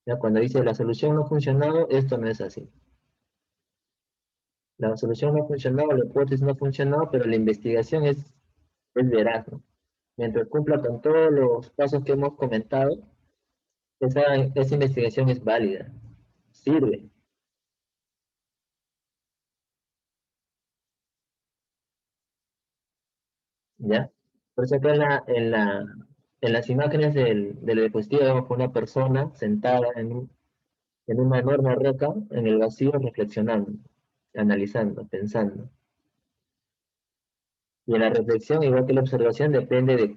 Ya cuando dice la solución no ha funcionado, esto no es así. La solución no ha funcionado, la hipótesis no ha funcionado, pero la investigación es veraz, ¿no? Mientras cumpla con todos los pasos que hemos comentado, esa investigación es válida, sirve, ¿ya? Por eso acá en las imágenes de la diapositiva vemos una persona sentada en una enorme roca, en el vacío, reflexionando, analizando, pensando. Y en la reflexión, igual que la observación, depende de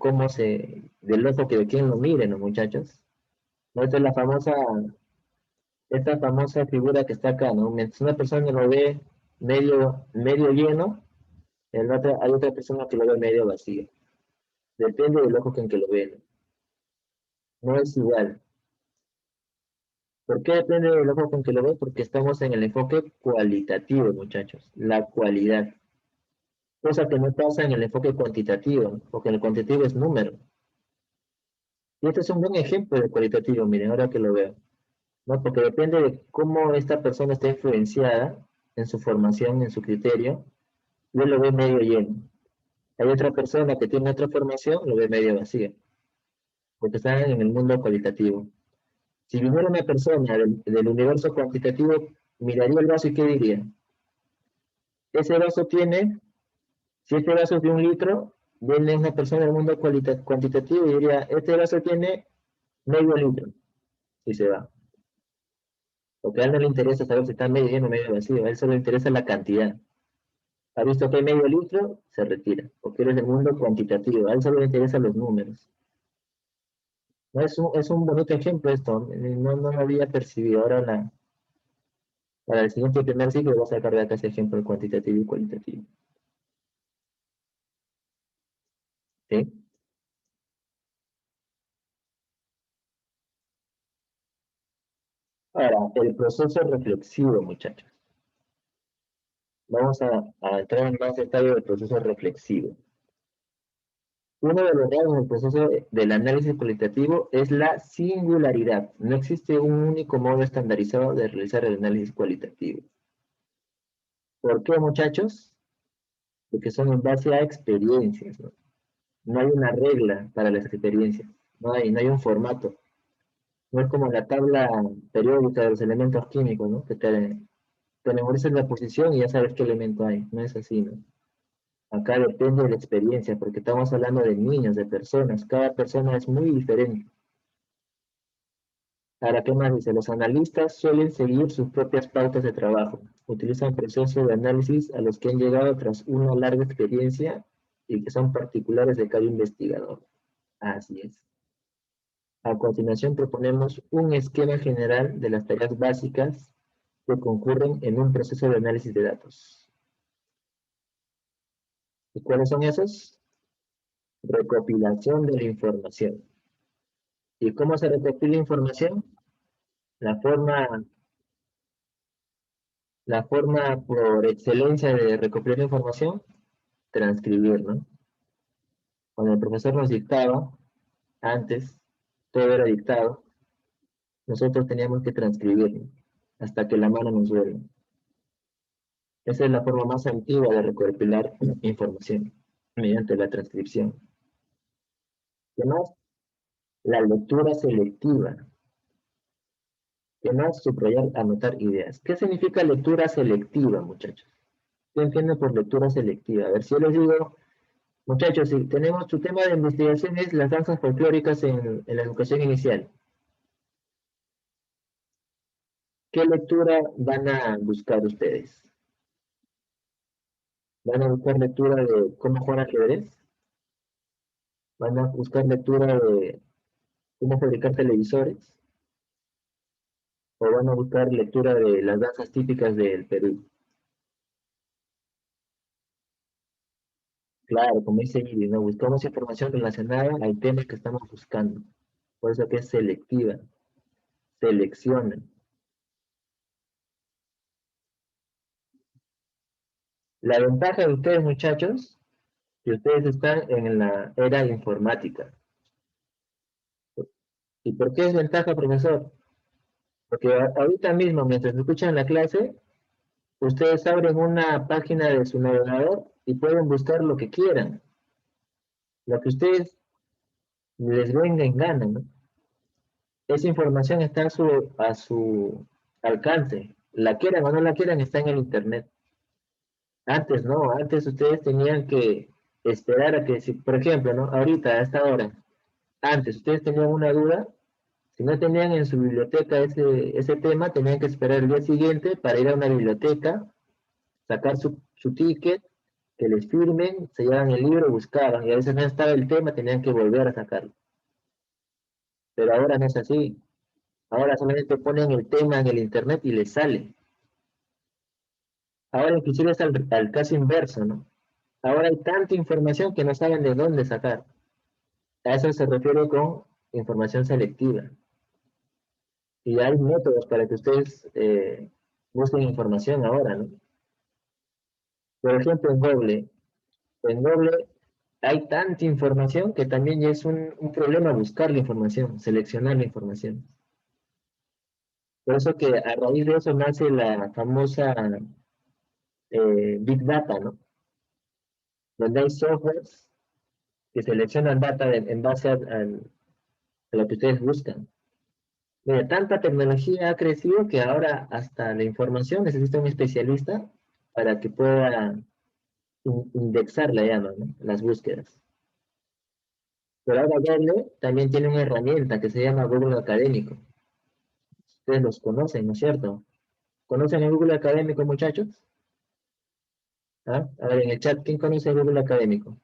del ojo que de quien lo mire, ¿no, muchachos? ¿No? Esta famosa figura que está acá, ¿no? Mientras una persona lo ve medio lleno, hay otra persona que lo ve medio vacío. Depende del ojo con que lo ve, ¿no? No es igual. ¿Por qué depende del ojo con que lo ve? Porque estamos en el enfoque cualitativo, muchachos. La cualidad. Cosa que no pasa en el enfoque cuantitativo, porque el cuantitativo es número. Y este es un buen ejemplo de cualitativo, miren, ahora que lo veo, ¿no? Porque depende de cómo esta persona está influenciada en su formación, en su criterio, yo lo ve medio lleno. Hay otra persona que tiene otra formación, lo ve medio vacío, porque está en el mundo cualitativo. Si viniera una persona del universo cuantitativo, miraría el vaso y ¿qué diría? Ese vaso tiene, si este vaso es de 1 litro, viene una persona del mundo cuantitativo y diría, este vaso tiene medio litro, y se va. Porque a él no le interesa saber si está medio lleno o medio vacío, a él solo le interesa la cantidad. Ha visto que hay medio litro, se retira, porque él es del mundo cuantitativo, a él solo le interesan los números. No, es un bonito ejemplo esto, no lo había percibido. Ahora para el siguiente primer ciclo voy a sacar de acá ese ejemplo cuantitativo y cualitativo. ¿Sí? Ahora, el proceso reflexivo, muchachos. Vamos a entrar en más detalle del proceso reflexivo. Uno de los rasgos del proceso del análisis cualitativo es la singularidad. No existe un único modo estandarizado de realizar el análisis cualitativo. ¿Por qué, muchachos? Porque son en base a experiencias, ¿no? No hay una regla para las experiencias, no hay un formato. No es como la tabla periódica de los elementos químicos, ¿no? Que te memorizas la posición y ya sabes qué elemento hay. No es así, ¿no? Acá depende de la experiencia, porque estamos hablando de niños, de personas. Cada persona es muy diferente. Ahora, ¿qué más dice? Los analistas suelen seguir sus propias pautas de trabajo. Utilizan procesos de análisis a los que han llegado tras una larga experiencia y que son particulares de cada investigador. Así es. A continuación proponemos un esquema general de las tareas básicas que concurren en un proceso de análisis de datos. ¿Y cuáles son esos? Recopilación de la información. ¿Y cómo se recopila información? La forma, la forma por excelencia de recopilar información, transcribir, ¿no? Cuando el profesor nos dictaba, antes, todo era dictado, nosotros teníamos que transcribirlo hasta que la mano nos duele. Esa es la forma más antigua de recopilar información, mediante la transcripción. ¿Qué más? La lectura selectiva. ¿Qué más? Subrayar, anotar ideas. ¿Qué significa lectura selectiva, muchachos? ¿Qué entienden por lectura selectiva? A ver, si yo les digo, muchachos, si tenemos su tema de investigación es las danzas folclóricas en la educación inicial. ¿Qué lectura van a buscar ustedes? ¿Van a buscar lectura de cómo jugar ajedrez? Van a buscar lectura de cómo fabricar televisores o van a buscar lectura de las danzas típicas del Perú. Claro, como dice Gidi, ¿no? Buscamos información relacionada al tema que estamos buscando. Por eso que es selectiva, selecciona. La ventaja de ustedes, muchachos, que ustedes están en la era informática. ¿Y por qué es ventaja, profesor? Porque ahorita mismo, mientras escuchan la clase, ustedes abren una página de su navegador y pueden buscar lo que quieran, lo que ustedes les venga en gana, ¿no? Esa información está a su alcance. La quieran o no la quieran, está en el internet. Antes no, antes ustedes tenían que esperar a que, si, por ejemplo, ¿no? Ahorita, a esta hora, antes ustedes tenían una duda, si no tenían en su biblioteca ese tema, tenían que esperar el día siguiente para ir a una biblioteca, sacar su ticket, que les firmen, se llevan el libro, buscaban, y a veces no estaba el tema, tenían que volver a sacarlo. Pero ahora no es así. Ahora solamente ponen el tema en el internet y les sale. Ahora inclusive es al caso inverso, ¿no? Ahora hay tanta información que no saben de dónde sacar. A eso se refiere con información selectiva. Y hay métodos para que ustedes busquen información ahora, ¿no? Por ejemplo, en Google hay tanta información que también ya es un problema buscar la información, seleccionar la información. Por eso que a raíz de eso nace la famosa Big Data, ¿no? Donde hay softwares que seleccionan data en base a lo que ustedes buscan. Mira, tanta tecnología ha crecido que ahora hasta la información necesita un especialista para que pueda indexar la llama, ¿no? Las búsquedas. Pero ahora Google también tiene una herramienta que se llama Google Académico. Ustedes los conocen, ¿no es cierto? ¿Conocen el Google Académico, muchachos? ¿Ah? A ver, en el chat, ¿quién conoce el Google Académico?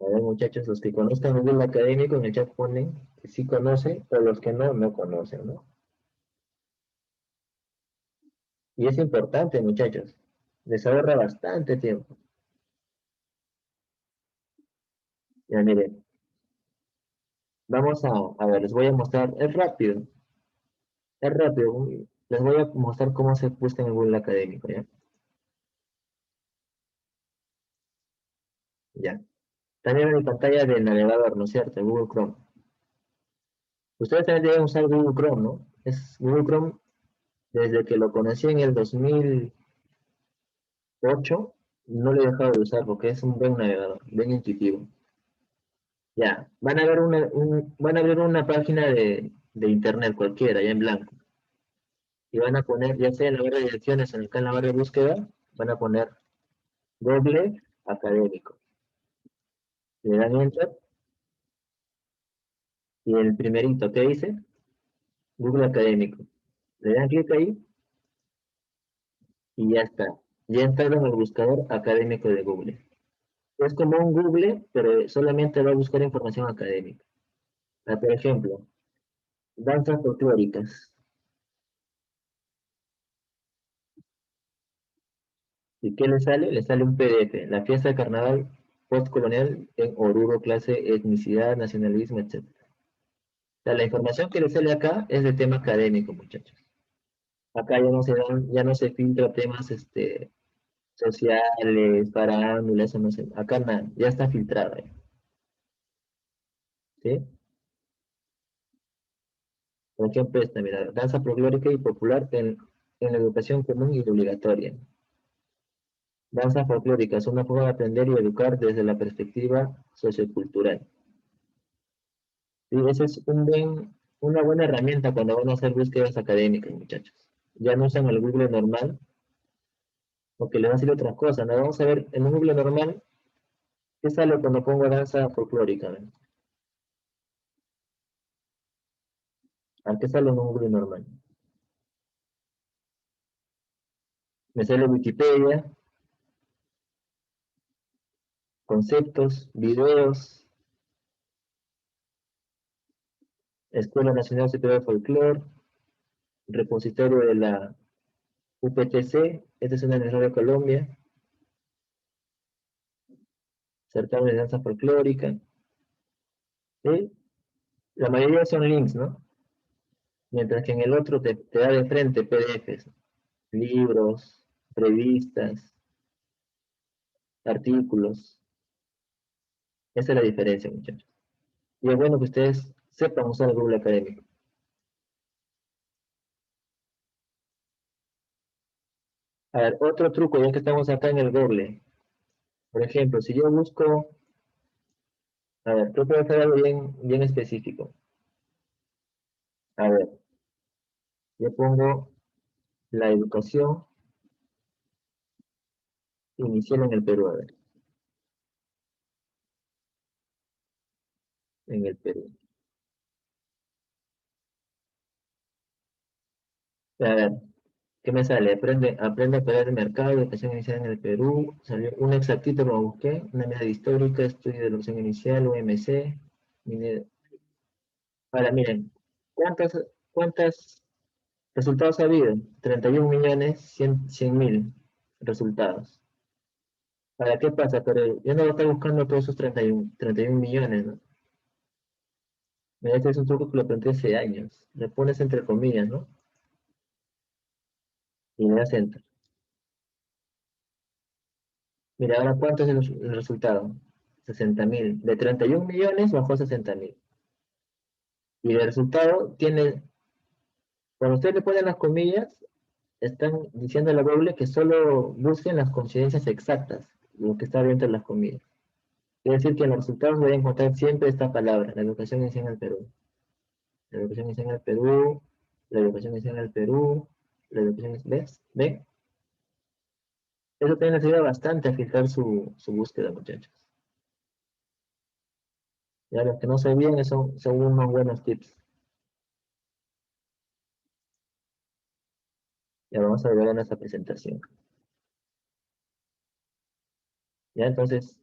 A ver, muchachos, los que conozcan Google Académico en el chat ponen que sí conocen, o los que no, no conocen, ¿no? Y es importante, muchachos. Les ahorra bastante tiempo. Ya miren, vamos a ver, les voy a mostrar, es rápido, les voy a mostrar cómo se busca en el Google Académico, ¿ya? Ya. También en mi pantalla del navegador, ¿no es cierto? El Google Chrome. Ustedes también deben usar Google Chrome, ¿no? Es Google Chrome, desde que lo conocí en el 2008, no lo he dejado de usar porque es un buen navegador, bien intuitivo. Ya, van a ver una página de internet cualquiera, ya en blanco. Y van a poner, ya sea en la barra de direcciones o acá en la barra de búsqueda, van a poner Google Académico. Le dan enter y el primerito, ¿qué dice? Google Académico. Le dan clic ahí y ya está. Ya entraron en el buscador académico de Google. Es como un Google, pero solamente va a buscar información académica. Por ejemplo, danzas folclóricas. ¿Y qué le sale? Le sale un PDF, la fiesta de carnaval postcolonial en Oruro, clase, etnicidad, nacionalismo, etc. O sea, la información que le sale acá es de tema académico, muchachos. Acá ya no se filtra temas sociales, parándulas, eso no sé. Acá nada, ya está filtrado, ¿sí? Por ejemplo, esta, mira, danza folclórica y popular en la educación común y obligatoria. Danza folclórica es una forma de aprender y educar desde la perspectiva sociocultural. Sí, esa es una buena herramienta cuando van a hacer búsquedas académicas, muchachos. Ya no usan el Google normal, porque le va a decir otra cosa, ¿no? Vamos a ver en un Google normal, ¿qué sale cuando pongo danza folclórica? ¿No? ¿A qué sale en un Google normal? Me sale Wikipedia, conceptos, videos, Escuela Nacional Superior de Folclore, repositorio de la UPTC, esta es una de Colombia, certamen de danza folclórica, ¿sí? La mayoría son links, ¿no? Mientras que en el otro te da de frente PDFs, libros, revistas, artículos. Esa es la diferencia, muchachos. Y es bueno que ustedes sepan usar el Google Académico. A ver, otro truco, ya que estamos acá en el Google. Por ejemplo, si yo busco, a ver, yo puedo hacer algo bien específico. A ver, yo pongo la educación inicial en el Perú, a ver, en el Perú. A ver, ¿qué me sale? Aprende a pegar el mercado, educación inicial en el Perú. Salió un exactito, lo busqué. Una medida histórica, estudio de educación inicial, UMC. Ahora, miren, ¿cuántos resultados ha habido? 31 millones 100.000 resultados. ¿Para qué pasa? Pero yo no voy a estar buscando todos esos 31 millones, ¿no? Mira, este es un truco que lo planteé hace años. Le pones entre comillas, ¿no? Y le das enter. Mira, ahora ¿cuánto es el resultado? 60.000. De 31 millones bajó a 60.000. Y el resultado tiene, cuando usted le pone las comillas, están diciendo a la doble que solo busquen las coincidencias exactas, lo que está dentro de las comillas. Quiere decir que en los resultados voy a encontrar siempre esta palabra, la educación inicial en el Perú. La educación inicial en el Perú, la educación inicial en el Perú, la educación inicial, ¿ves? ¿Ven? Eso también les ayuda bastante a fijar su búsqueda, muchachos. Ya los que no sabían, son unos buenos tips. Ya vamos a ver en esta presentación. Ya, entonces,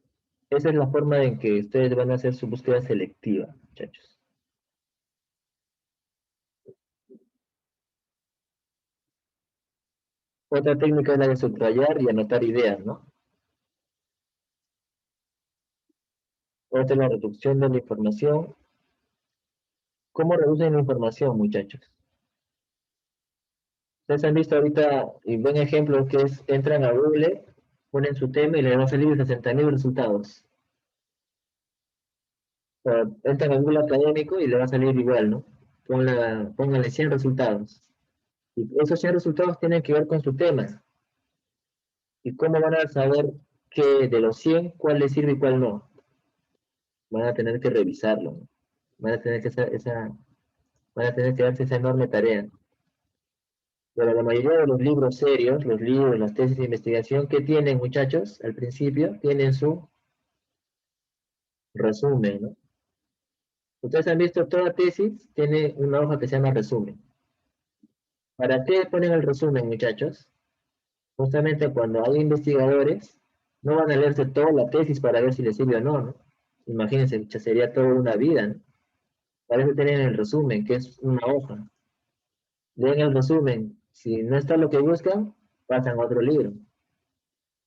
esa es la forma en que ustedes van a hacer su búsqueda selectiva, muchachos. Otra técnica es la de subrayar y anotar ideas, ¿no? Otra es la reducción de la información. ¿Cómo reducen la información, muchachos? Ustedes han visto ahorita, y buen ejemplo que es, entran a Google, ponen su tema y les va a salir 60.000 resultados. O sea, entran a Google Académico y le va a salir igual, ¿no? Pónganle 100 resultados. Y esos 100 resultados tienen que ver con su tema. ¿Y cómo van a saber que de los 100 cuál les sirve y cuál no? Van a tener que revisarlo, ¿no? Van a tener que van a tener que darse esa enorme tarea. Pero la mayoría de los libros serios, los libros, las tesis de investigación, ¿qué tienen, muchachos? Al principio tienen su resumen, ¿no? Ustedes han visto toda tesis, tiene una hoja que se llama resumen. ¿Para qué ponen el resumen, muchachos? Justamente cuando hay investigadores, no van a leerse toda la tesis para ver si les sirve o no, ¿no? Imagínense, ya sería toda una vida, ¿no? Para eso tienen el resumen, que es una hoja. Leen el resumen. Si no está lo que buscan, pasan a otro libro.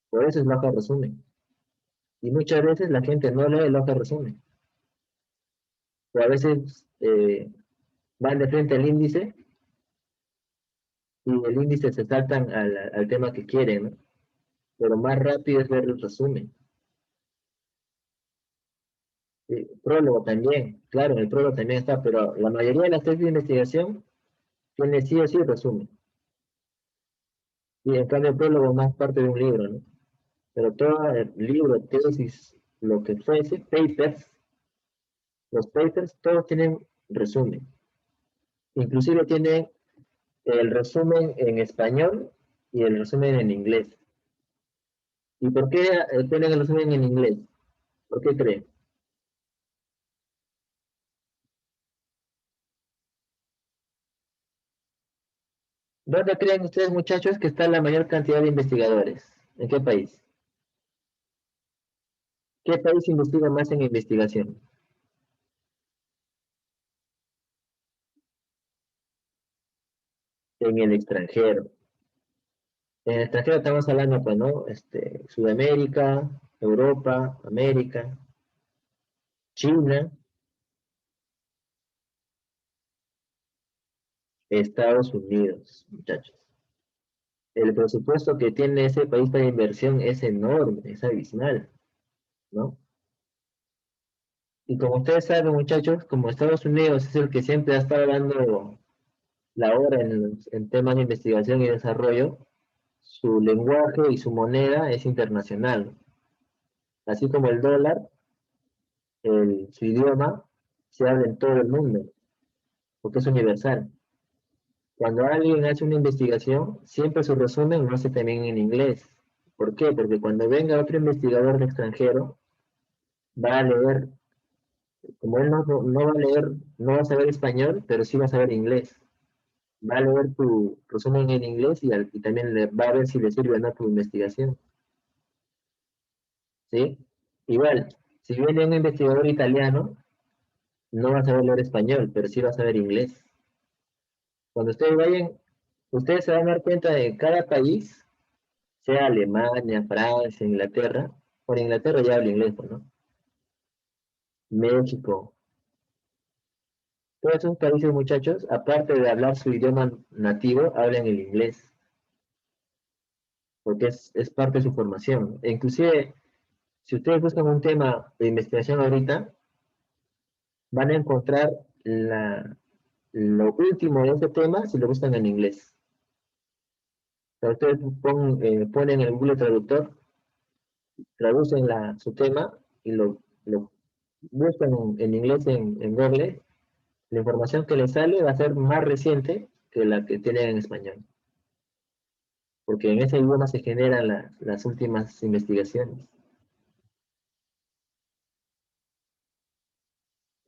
Por eso es la hoja de resumen. Y muchas veces la gente no lee la hoja de resumen. O a veces van de frente al índice y el índice se saltan al tema que quieren, ¿no? Pero más rápido es ver el resumen. Prólogo también, claro, en el prólogo también está, pero la mayoría de las tesis de investigación tiene sí o sí resumen. Y en cambio el prólogo es más parte de un libro, ¿no? Pero todo el libro, tesis, lo que fuese, papers, los papers, todos tienen resumen. Inclusive tienen el resumen en español y el resumen en inglés. ¿Y por qué tienen el resumen en inglés? ¿Por qué creen? ¿Dónde creen ustedes, muchachos, que está la mayor cantidad de investigadores? ¿En qué país? ¿Qué país investiga más en investigación? En el extranjero. En el extranjero estamos hablando, pues, ¿no? Sudamérica, Europa, América, China, Estados Unidos, muchachos. El presupuesto que tiene ese país para inversión es enorme, es abismal, ¿no? Y como ustedes saben, muchachos, como Estados Unidos es el que siempre ha estado dando la hora en temas de investigación y desarrollo, su lenguaje y su moneda es internacional. Así como el dólar, su idioma se habla en todo el mundo, porque es universal. Cuando alguien hace una investigación, siempre su resumen lo hace también en inglés. ¿Por qué? Porque cuando venga otro investigador de extranjero, va a leer, como él no va a leer, no va a saber español, pero sí va a saber inglés. Va a leer tu resumen en inglés y también va a ver si le sirve o no tu investigación. ¿Sí? Igual, si viene un investigador italiano, no va a saber leer español, pero sí va a saber inglés. Cuando ustedes vayan, ustedes se van a dar cuenta de cada país, sea Alemania, Francia, Inglaterra, por Inglaterra ya habla inglés, pues, ¿no? México, todos esos países, muchachos, aparte de hablar su idioma nativo, hablan el inglés, porque es parte de su formación. E inclusive, si ustedes buscan un tema de investigación ahorita, van a encontrar lo último de ese tema si lo buscan en inglés. O sea, ustedes ponen el Google Traductor, traducen su tema y lo buscan en inglés en Google, la información que les sale va a ser más reciente que la que tienen en español, porque en ese idioma se generan las últimas investigaciones.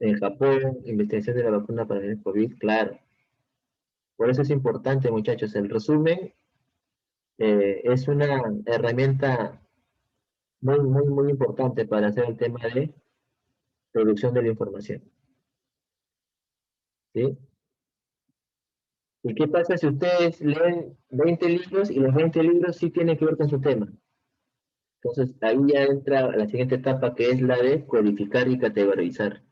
En Japón, investigación de la vacuna para el COVID, claro. Por eso es importante, muchachos, el resumen es una herramienta muy importante para hacer el tema de producción de la información. ¿Sí? ¿Y qué pasa si ustedes leen 20 libros y los 20 libros sí tienen que ver con su tema? Entonces ahí ya entra la siguiente etapa que es la de codificar y categorizar.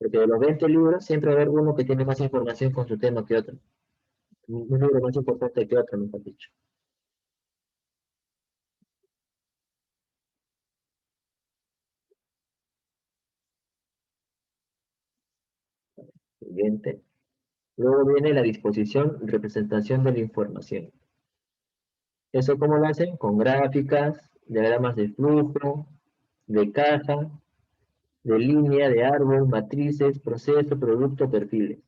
Porque de los 20 libros siempre va a haber uno que tiene más información con su tema que otro. Un libro más importante que otro, mejor dicho. Siguiente. Luego viene la disposición, representación de la información. ¿Eso cómo lo hacen? Con gráficas, diagramas de flujo, de caja, de línea, de árbol, matrices, proceso, producto, perfiles.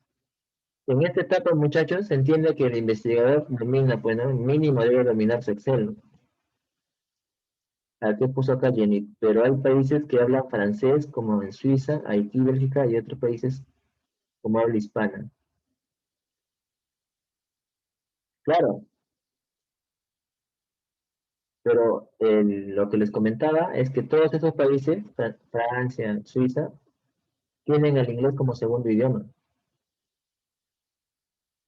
En esta etapa, muchachos, se entiende que el investigador domina, pues, ¿no? Mínimo debe dominar su Excel, ¿no? Aquí puso acá Jenny, pero hay países que hablan francés, como en Suiza, Haití, Bélgica, y otros países como habla hispana. Claro, pero lo que les comentaba es que todos esos países, Francia, Suiza, tienen el inglés como segundo idioma,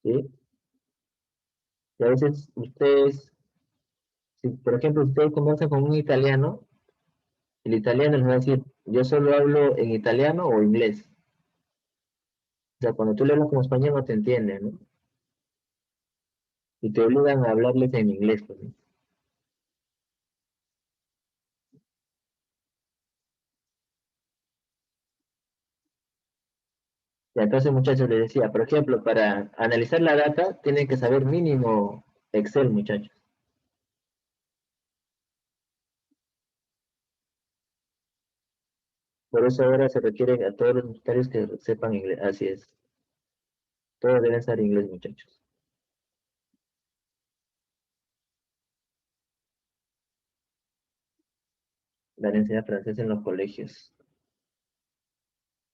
¿sí? Y a veces ustedes, si por ejemplo ustedes conversan con un italiano, el italiano les va a decir, yo solo hablo en italiano o inglés. O sea, cuando tú le hablas como español no te entienden, ¿no? Y te obligan a hablarles en inglés, pues, ¿no? Y entonces, muchachos, les decía, por ejemplo, para analizar la data, tienen que saber mínimo Excel, muchachos. Por eso ahora se requiere a todos los usuarios que sepan inglés. Así es. Todos deben saber inglés, muchachos. Dar enseñanza francés en los colegios.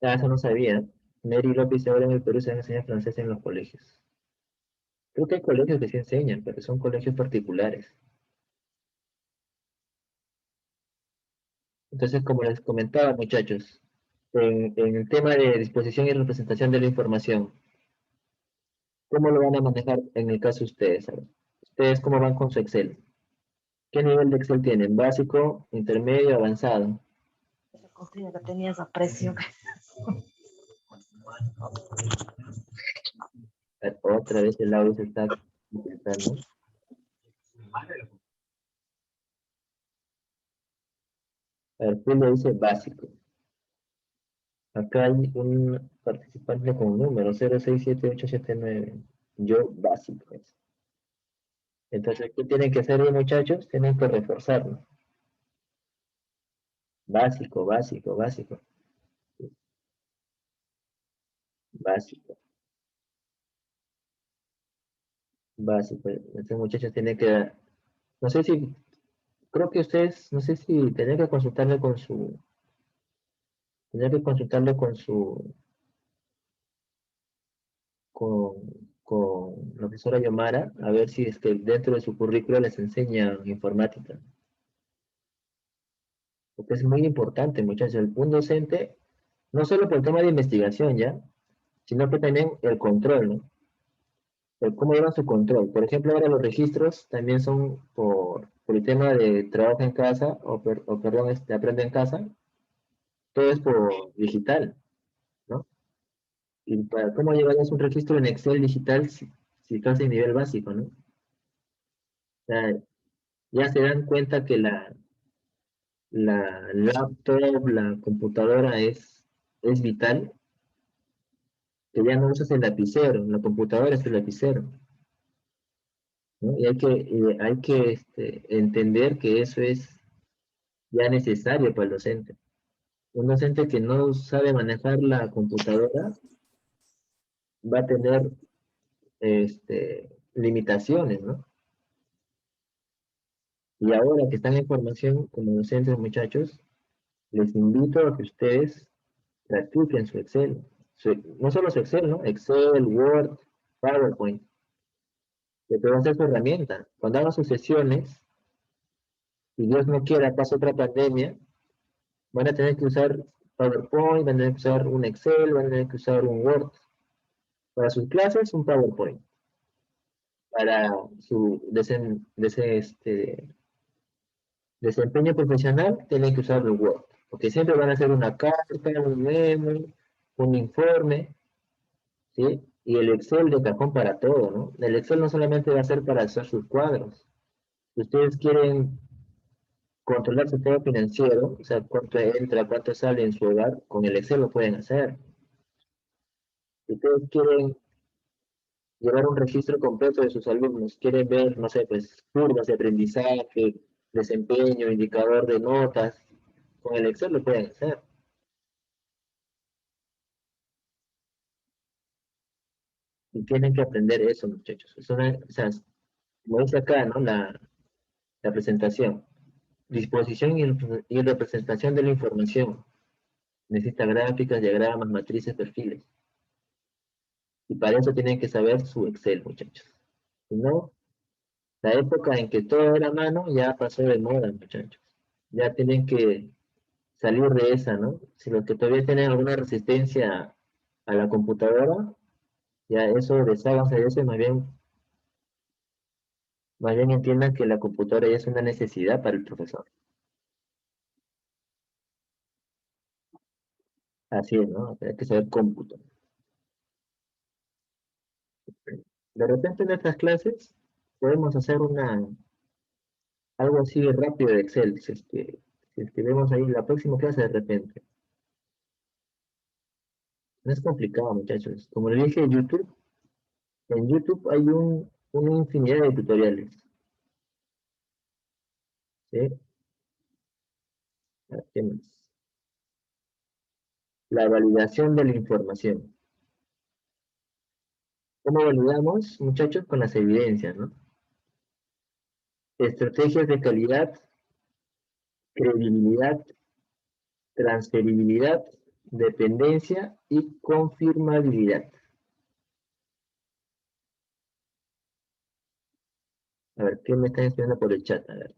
Ah, eso no sabía. Mary López ahora en el Perú se enseña francés en los colegios. Creo que hay colegios que sí enseñan, pero son colegios particulares. Entonces, como les comentaba, muchachos, en el tema de disposición y representación de la información, ¿cómo lo van a manejar en el caso de ustedes? A ver, ¿ustedes cómo van con su Excel? ¿Qué nivel de Excel tienen? ¿Básico, intermedio, avanzado? Esa cocina que tenías a precio. A ver, otra vez el audio se está intentando. A ver, Julio dice básico. Acá hay un participante con número 0677879. Yo básico. Entonces, ¿qué tienen que hacer, muchachos? Tienen que reforzarlo. Básico, básico, básico, básico, básico. Este muchacho tiene que, no sé si, creo que ustedes, no sé si tenía que consultarle con su, tenía que consultarle con su, con, con la profesora Yomara, a ver si es que dentro de su currículo les enseña informática. Porque es muy importante, muchachos. Un docente, no solo por el tema de investigación, ¿ya? Sino que también el control, ¿no? El cómo llevan su control. Por ejemplo, ahora los registros también son por el tema de trabajo en casa, o perdón, aprende en casa, todo es por digital, ¿no? Y para cómo llevarías un registro en Excel digital si estás en nivel básico, ¿no? O sea, ya se dan cuenta que la laptop, la computadora es vital, que ya no usas el lapicero, la computadora es el lapicero, ¿no? Y hay que entender que eso es ya necesario para el docente. Un docente que no sabe manejar la computadora va a tener limitaciones, ¿no? Y ahora que están en formación como docentes, muchachos, les invito a que ustedes practiquen su Excel. No solo su Excel, ¿no? Excel, Word, PowerPoint, que te va a ser su herramienta. Cuando hagan sus sesiones, si Dios no quiera, pasa otra pandemia, van a tener que usar PowerPoint, van a tener que usar un Excel, van a tener que usar un Word. Para sus clases, un PowerPoint. Para su desempeño profesional, tienen que usar el Word. Porque siempre van a hacer una carta, un memo, un informe, ¿sí? Y el Excel de cajón para todo, ¿no? El Excel no solamente va a ser para hacer sus cuadros. Si ustedes quieren controlar su tema financiero, o sea, cuánto entra, cuánto sale en su hogar, con el Excel lo pueden hacer. Si ustedes quieren llevar un registro completo de sus alumnos, quieren ver, no sé, pues, curvas de aprendizaje, desempeño, indicador de notas, con el Excel lo pueden hacer. Y tienen que aprender eso, muchachos. O sea, como dice acá, ¿no? La presentación. Disposición y representación de la información. Necesita gráficas, diagramas, matrices, perfiles. Y para eso tienen que saber su Excel, muchachos. Si no, la época en que todo era mano ya pasó de moda, muchachos. Ya tienen que salir de esa, ¿no? Si los que todavía tienen alguna resistencia a la computadora, ya eso, desháganse de eso y más bien entiendan que la computadora ya es una necesidad para el profesor. Así es, ¿no? Hay que saber cómputo. De repente en nuestras clases podemos hacer algo así rápido de Excel, si es que vemos ahí la próxima clase de repente. No es complicado, muchachos. Como le dije, en YouTube hay una infinidad de tutoriales. ¿Sí? ¿Qué más? La validación de la información. ¿Cómo validamos, muchachos? Con las evidencias, ¿no? Estrategias de calidad, credibilidad, transferibilidad, dependencia y confirmabilidad. A ver, ¿qué me están escribiendo por el chat? A ver.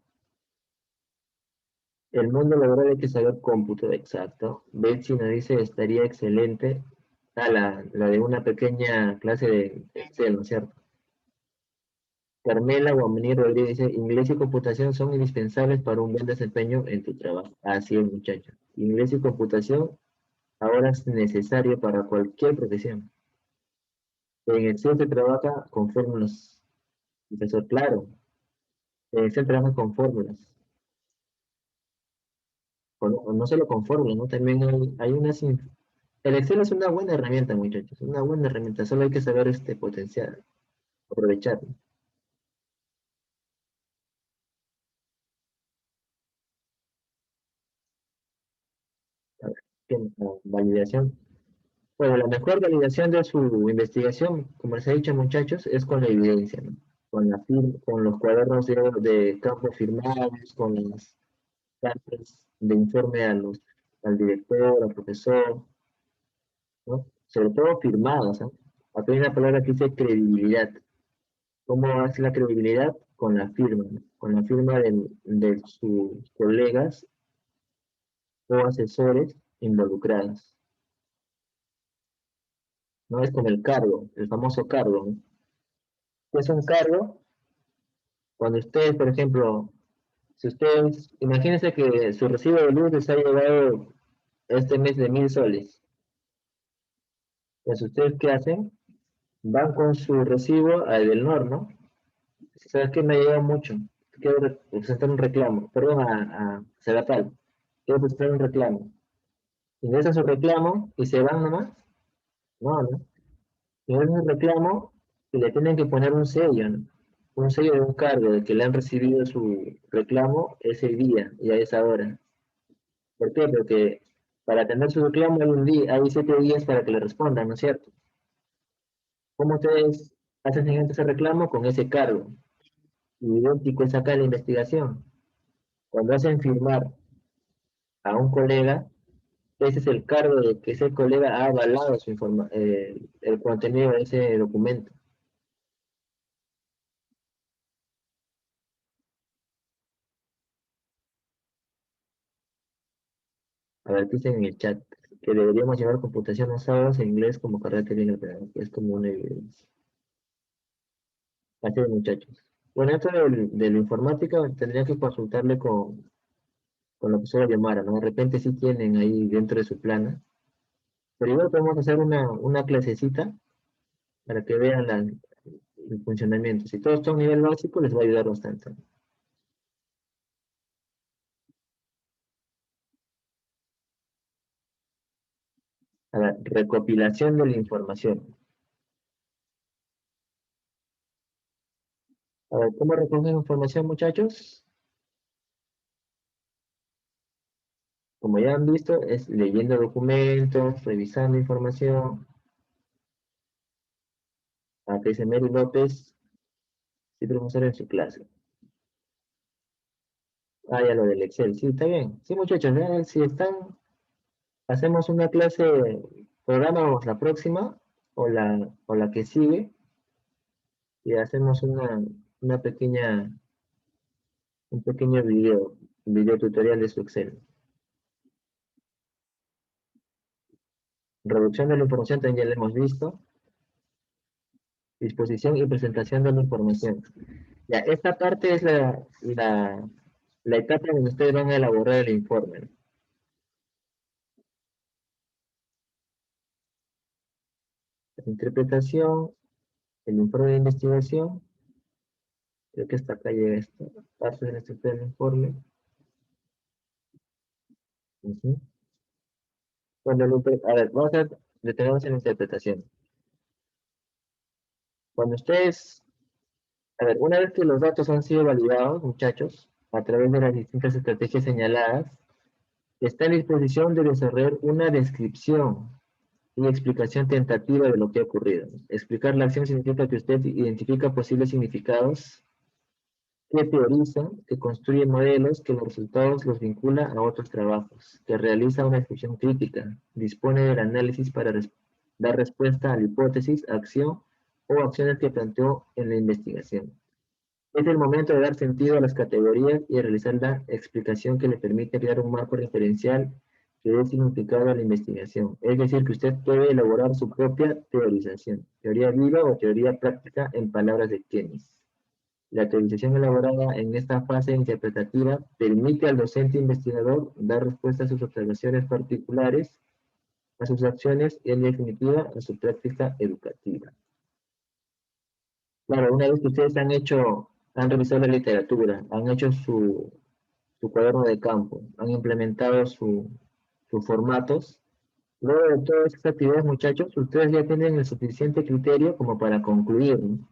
El mundo laboral hay que saber cómputo, exacto. Betsy nos dice, estaría excelente. Ah, la de una pequeña clase de Excel, ¿no es cierto? Carmela Guamaní Rodríguez dice, inglés y computación son indispensables para un buen desempeño en tu trabajo. Así es, muchachos. Inglés y computación ahora es necesario para cualquier profesión. En Excel se trabaja con fórmulas, profesor, claro. En Excel trabaja con fórmulas. O no solo con fórmulas, ¿no? También hay unas... El Excel es una buena herramienta, muchachos. Una buena herramienta. Solo hay que saber potencial, aprovecharlo. A ver, validación. Bueno, la mejor validación de su investigación, como les he dicho, muchachos, es con la evidencia, ¿no? Con los cuadernos de campo firmados, con las cartas de informe al director, al profesor, ¿no? Sobre todo firmados, ¿no? Acá hay una palabra que dice credibilidad. ¿Cómo hace la credibilidad? Con la firma, ¿no? Con la firma de sus colegas o asesores involucrados. No es con el cargo, el famoso cargo, ¿no? Es un cargo cuando ustedes, por ejemplo, si ustedes, imagínense que su recibo de luz les ha llegado este mes de 1000 soles. Pues ustedes, ¿qué hacen? Van con su recibo al del NOR, ¿no? ¿Sabes qué? Me ha llegado mucho. Quiero presentar un reclamo. Perdón, a Sedatal. Quiero presentar un reclamo. Ingresan su reclamo y se van nomás. No, no. Ingresan su reclamo y le tienen que poner un sello, ¿no? Un sello de un cargo de que le han recibido su reclamo ese día y a esa hora. ¿Por qué? Porque para atender su reclamo hay 7 días para que le respondan, ¿no es cierto? ¿Cómo ustedes hacen siguiente ese reclamo? Con ese cargo. Y idéntico es acá la investigación. Cuando hacen firmar a un colega, ese es el cargo de que ese colega ha avalado el contenido de ese documento. A ver, dicen en el chat que deberíamos llevar computación los sábados en inglés como carrera técnica, que es como una evidencia. Así es, muchachos. Bueno, esto de la informática tendría que consultarle con la profesora Yamara, ¿no? De repente sí tienen ahí dentro de su plana, pero igual podemos hacer una clasecita para que vean el funcionamiento. Si todos están a nivel básico, les va a ayudar bastante. A la recopilación de la información. A ver, ¿cómo recogen información, muchachos? Como ya han visto, es leyendo documentos, revisando información. Acá dice Mary López, sí, profesor en su clase. Ah, ya lo del Excel, sí, está bien. Sí, muchachos, si están, hacemos una clase, programamos la próxima o la que sigue y hacemos un pequeño video tutorial de su Excel. Reducción de la información también ya la hemos visto. Disposición y presentación de la información. Ya, esta parte es la etapa en donde ustedes van a elaborar el informe, ¿no? La interpretación, el informe de investigación, creo que hasta acá llega esto, parte de la estructura del informe. Ujú. A ver, vamos a detenernos en la interpretación. Cuando ustedes, a ver, una vez que los datos han sido validados, muchachos, a través de las distintas estrategias señaladas, está en disposición de desarrollar una descripción y explicación tentativa de lo que ha ocurrido. Explicar la acción significa que usted identifica posibles significados, que teoriza, que construye modelos, que los resultados los vincula a otros trabajos, que realiza una descripción crítica, dispone del análisis para dar respuesta a la hipótesis, acción o acciones que planteó en la investigación. Es el momento de dar sentido a las categorías y realizar la explicación que le permite crear un marco referencial que dé significado a la investigación. Es decir, que usted puede elaborar su propia teorización, teoría viva o teoría práctica en palabras de Keynes. La teorización elaborada en esta fase interpretativa permite al docente investigador dar respuesta a sus observaciones particulares, a sus acciones y, en definitiva, a su práctica educativa. Claro, una vez que ustedes han revisado la literatura, han hecho su cuaderno de campo, han implementado sus formatos, luego de todas estas actividades, muchachos, ustedes ya tienen el suficiente criterio como para concluir, ¿no?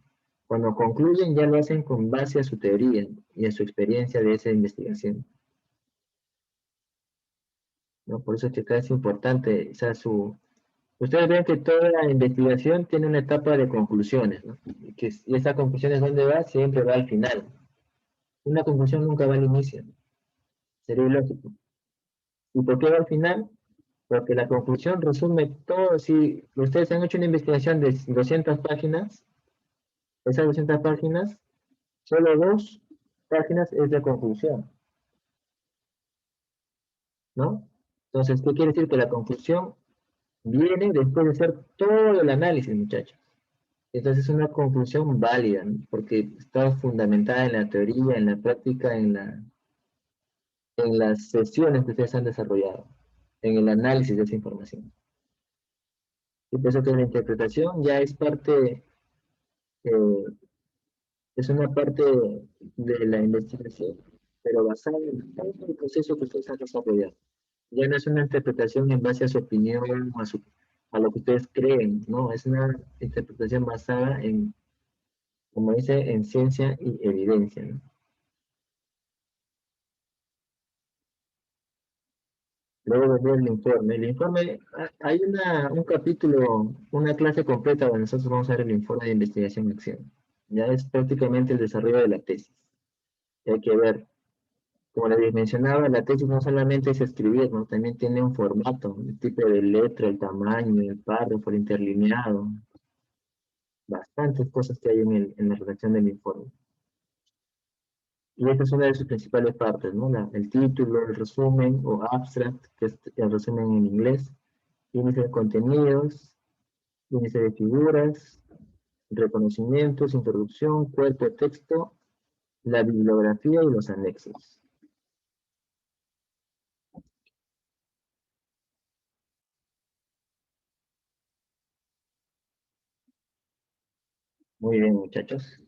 Cuando concluyen ya lo hacen con base a su teoría y a su experiencia de esa investigación, ¿no? Por eso es que acá es importante, o sea, ustedes ven que toda la investigación tiene una etapa de conclusiones, ¿no? Y esa conclusión es dónde va, siempre va al final. Una conclusión nunca va al inicio, sería ilógico. ¿Y por qué va al final? Porque la conclusión resume todo. Si ustedes han hecho una investigación de 200 páginas, esas 200 páginas, solo 2 páginas es la conclusión, ¿no? Entonces, ¿qué quiere decir? Que la conclusión viene después de hacer todo el análisis, muchachos. Entonces es una conclusión válida, ¿no? Porque está fundamentada en la teoría, en la práctica, en las sesiones que ustedes han desarrollado, en el análisis de esa información. Y por eso que la interpretación ya es parte, eh, es una parte de la investigación, pero basada en todo el proceso que ustedes han desarrollado. Ya no es una interpretación en base a su opinión, a lo que ustedes creen, ¿no? Es una interpretación basada en, como dice, en ciencia y evidencia, ¿no? Luego vendría el informe. El informe, hay un capítulo, una clase completa donde nosotros vamos a ver el informe de investigación y acción. Ya es prácticamente el desarrollo de la tesis. Y hay que ver, como les mencionaba, la tesis no solamente es escribir, ¿no? También tiene un formato, el tipo de letra, el tamaño, el párrafo, el interlineado, bastantes cosas que hay en la redacción del informe. Y esta es una de sus principales partes, ¿no? El título, el resumen o abstract, que es el resumen en inglés, índice de contenidos, índice de figuras, reconocimientos, introducción, cuerpo de texto, la bibliografía y los anexos. Muy bien, muchachos.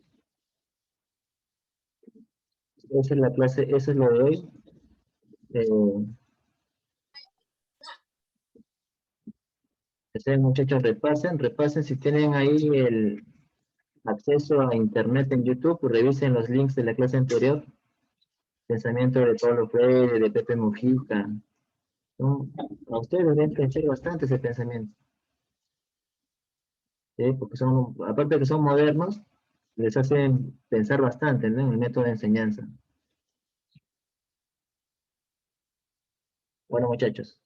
Esa es la clase, eso es lo de hoy. Muchachos, repasen si tienen ahí el acceso a internet en YouTube, pues revisen los links de la clase anterior. Pensamiento de Paulo Freire, de Pepe Mujica, ¿no? A ustedes les deben pensar bastante ese pensamiento, ¿sí? Porque aparte de que son modernos, les hacen pensar bastante, ¿no? En el método de enseñanza. Bueno, muchachos,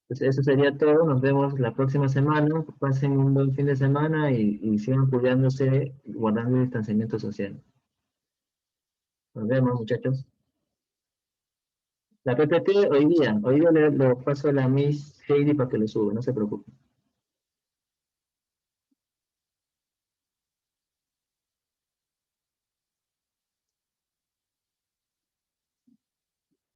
pues eso sería todo. Nos vemos la próxima semana. Pasen un buen fin de semana y sigan cuidándose, guardando el distanciamiento social. Nos vemos, muchachos. La PPT hoy día lo paso a la Miss Heidi para que lo suba, no se preocupen.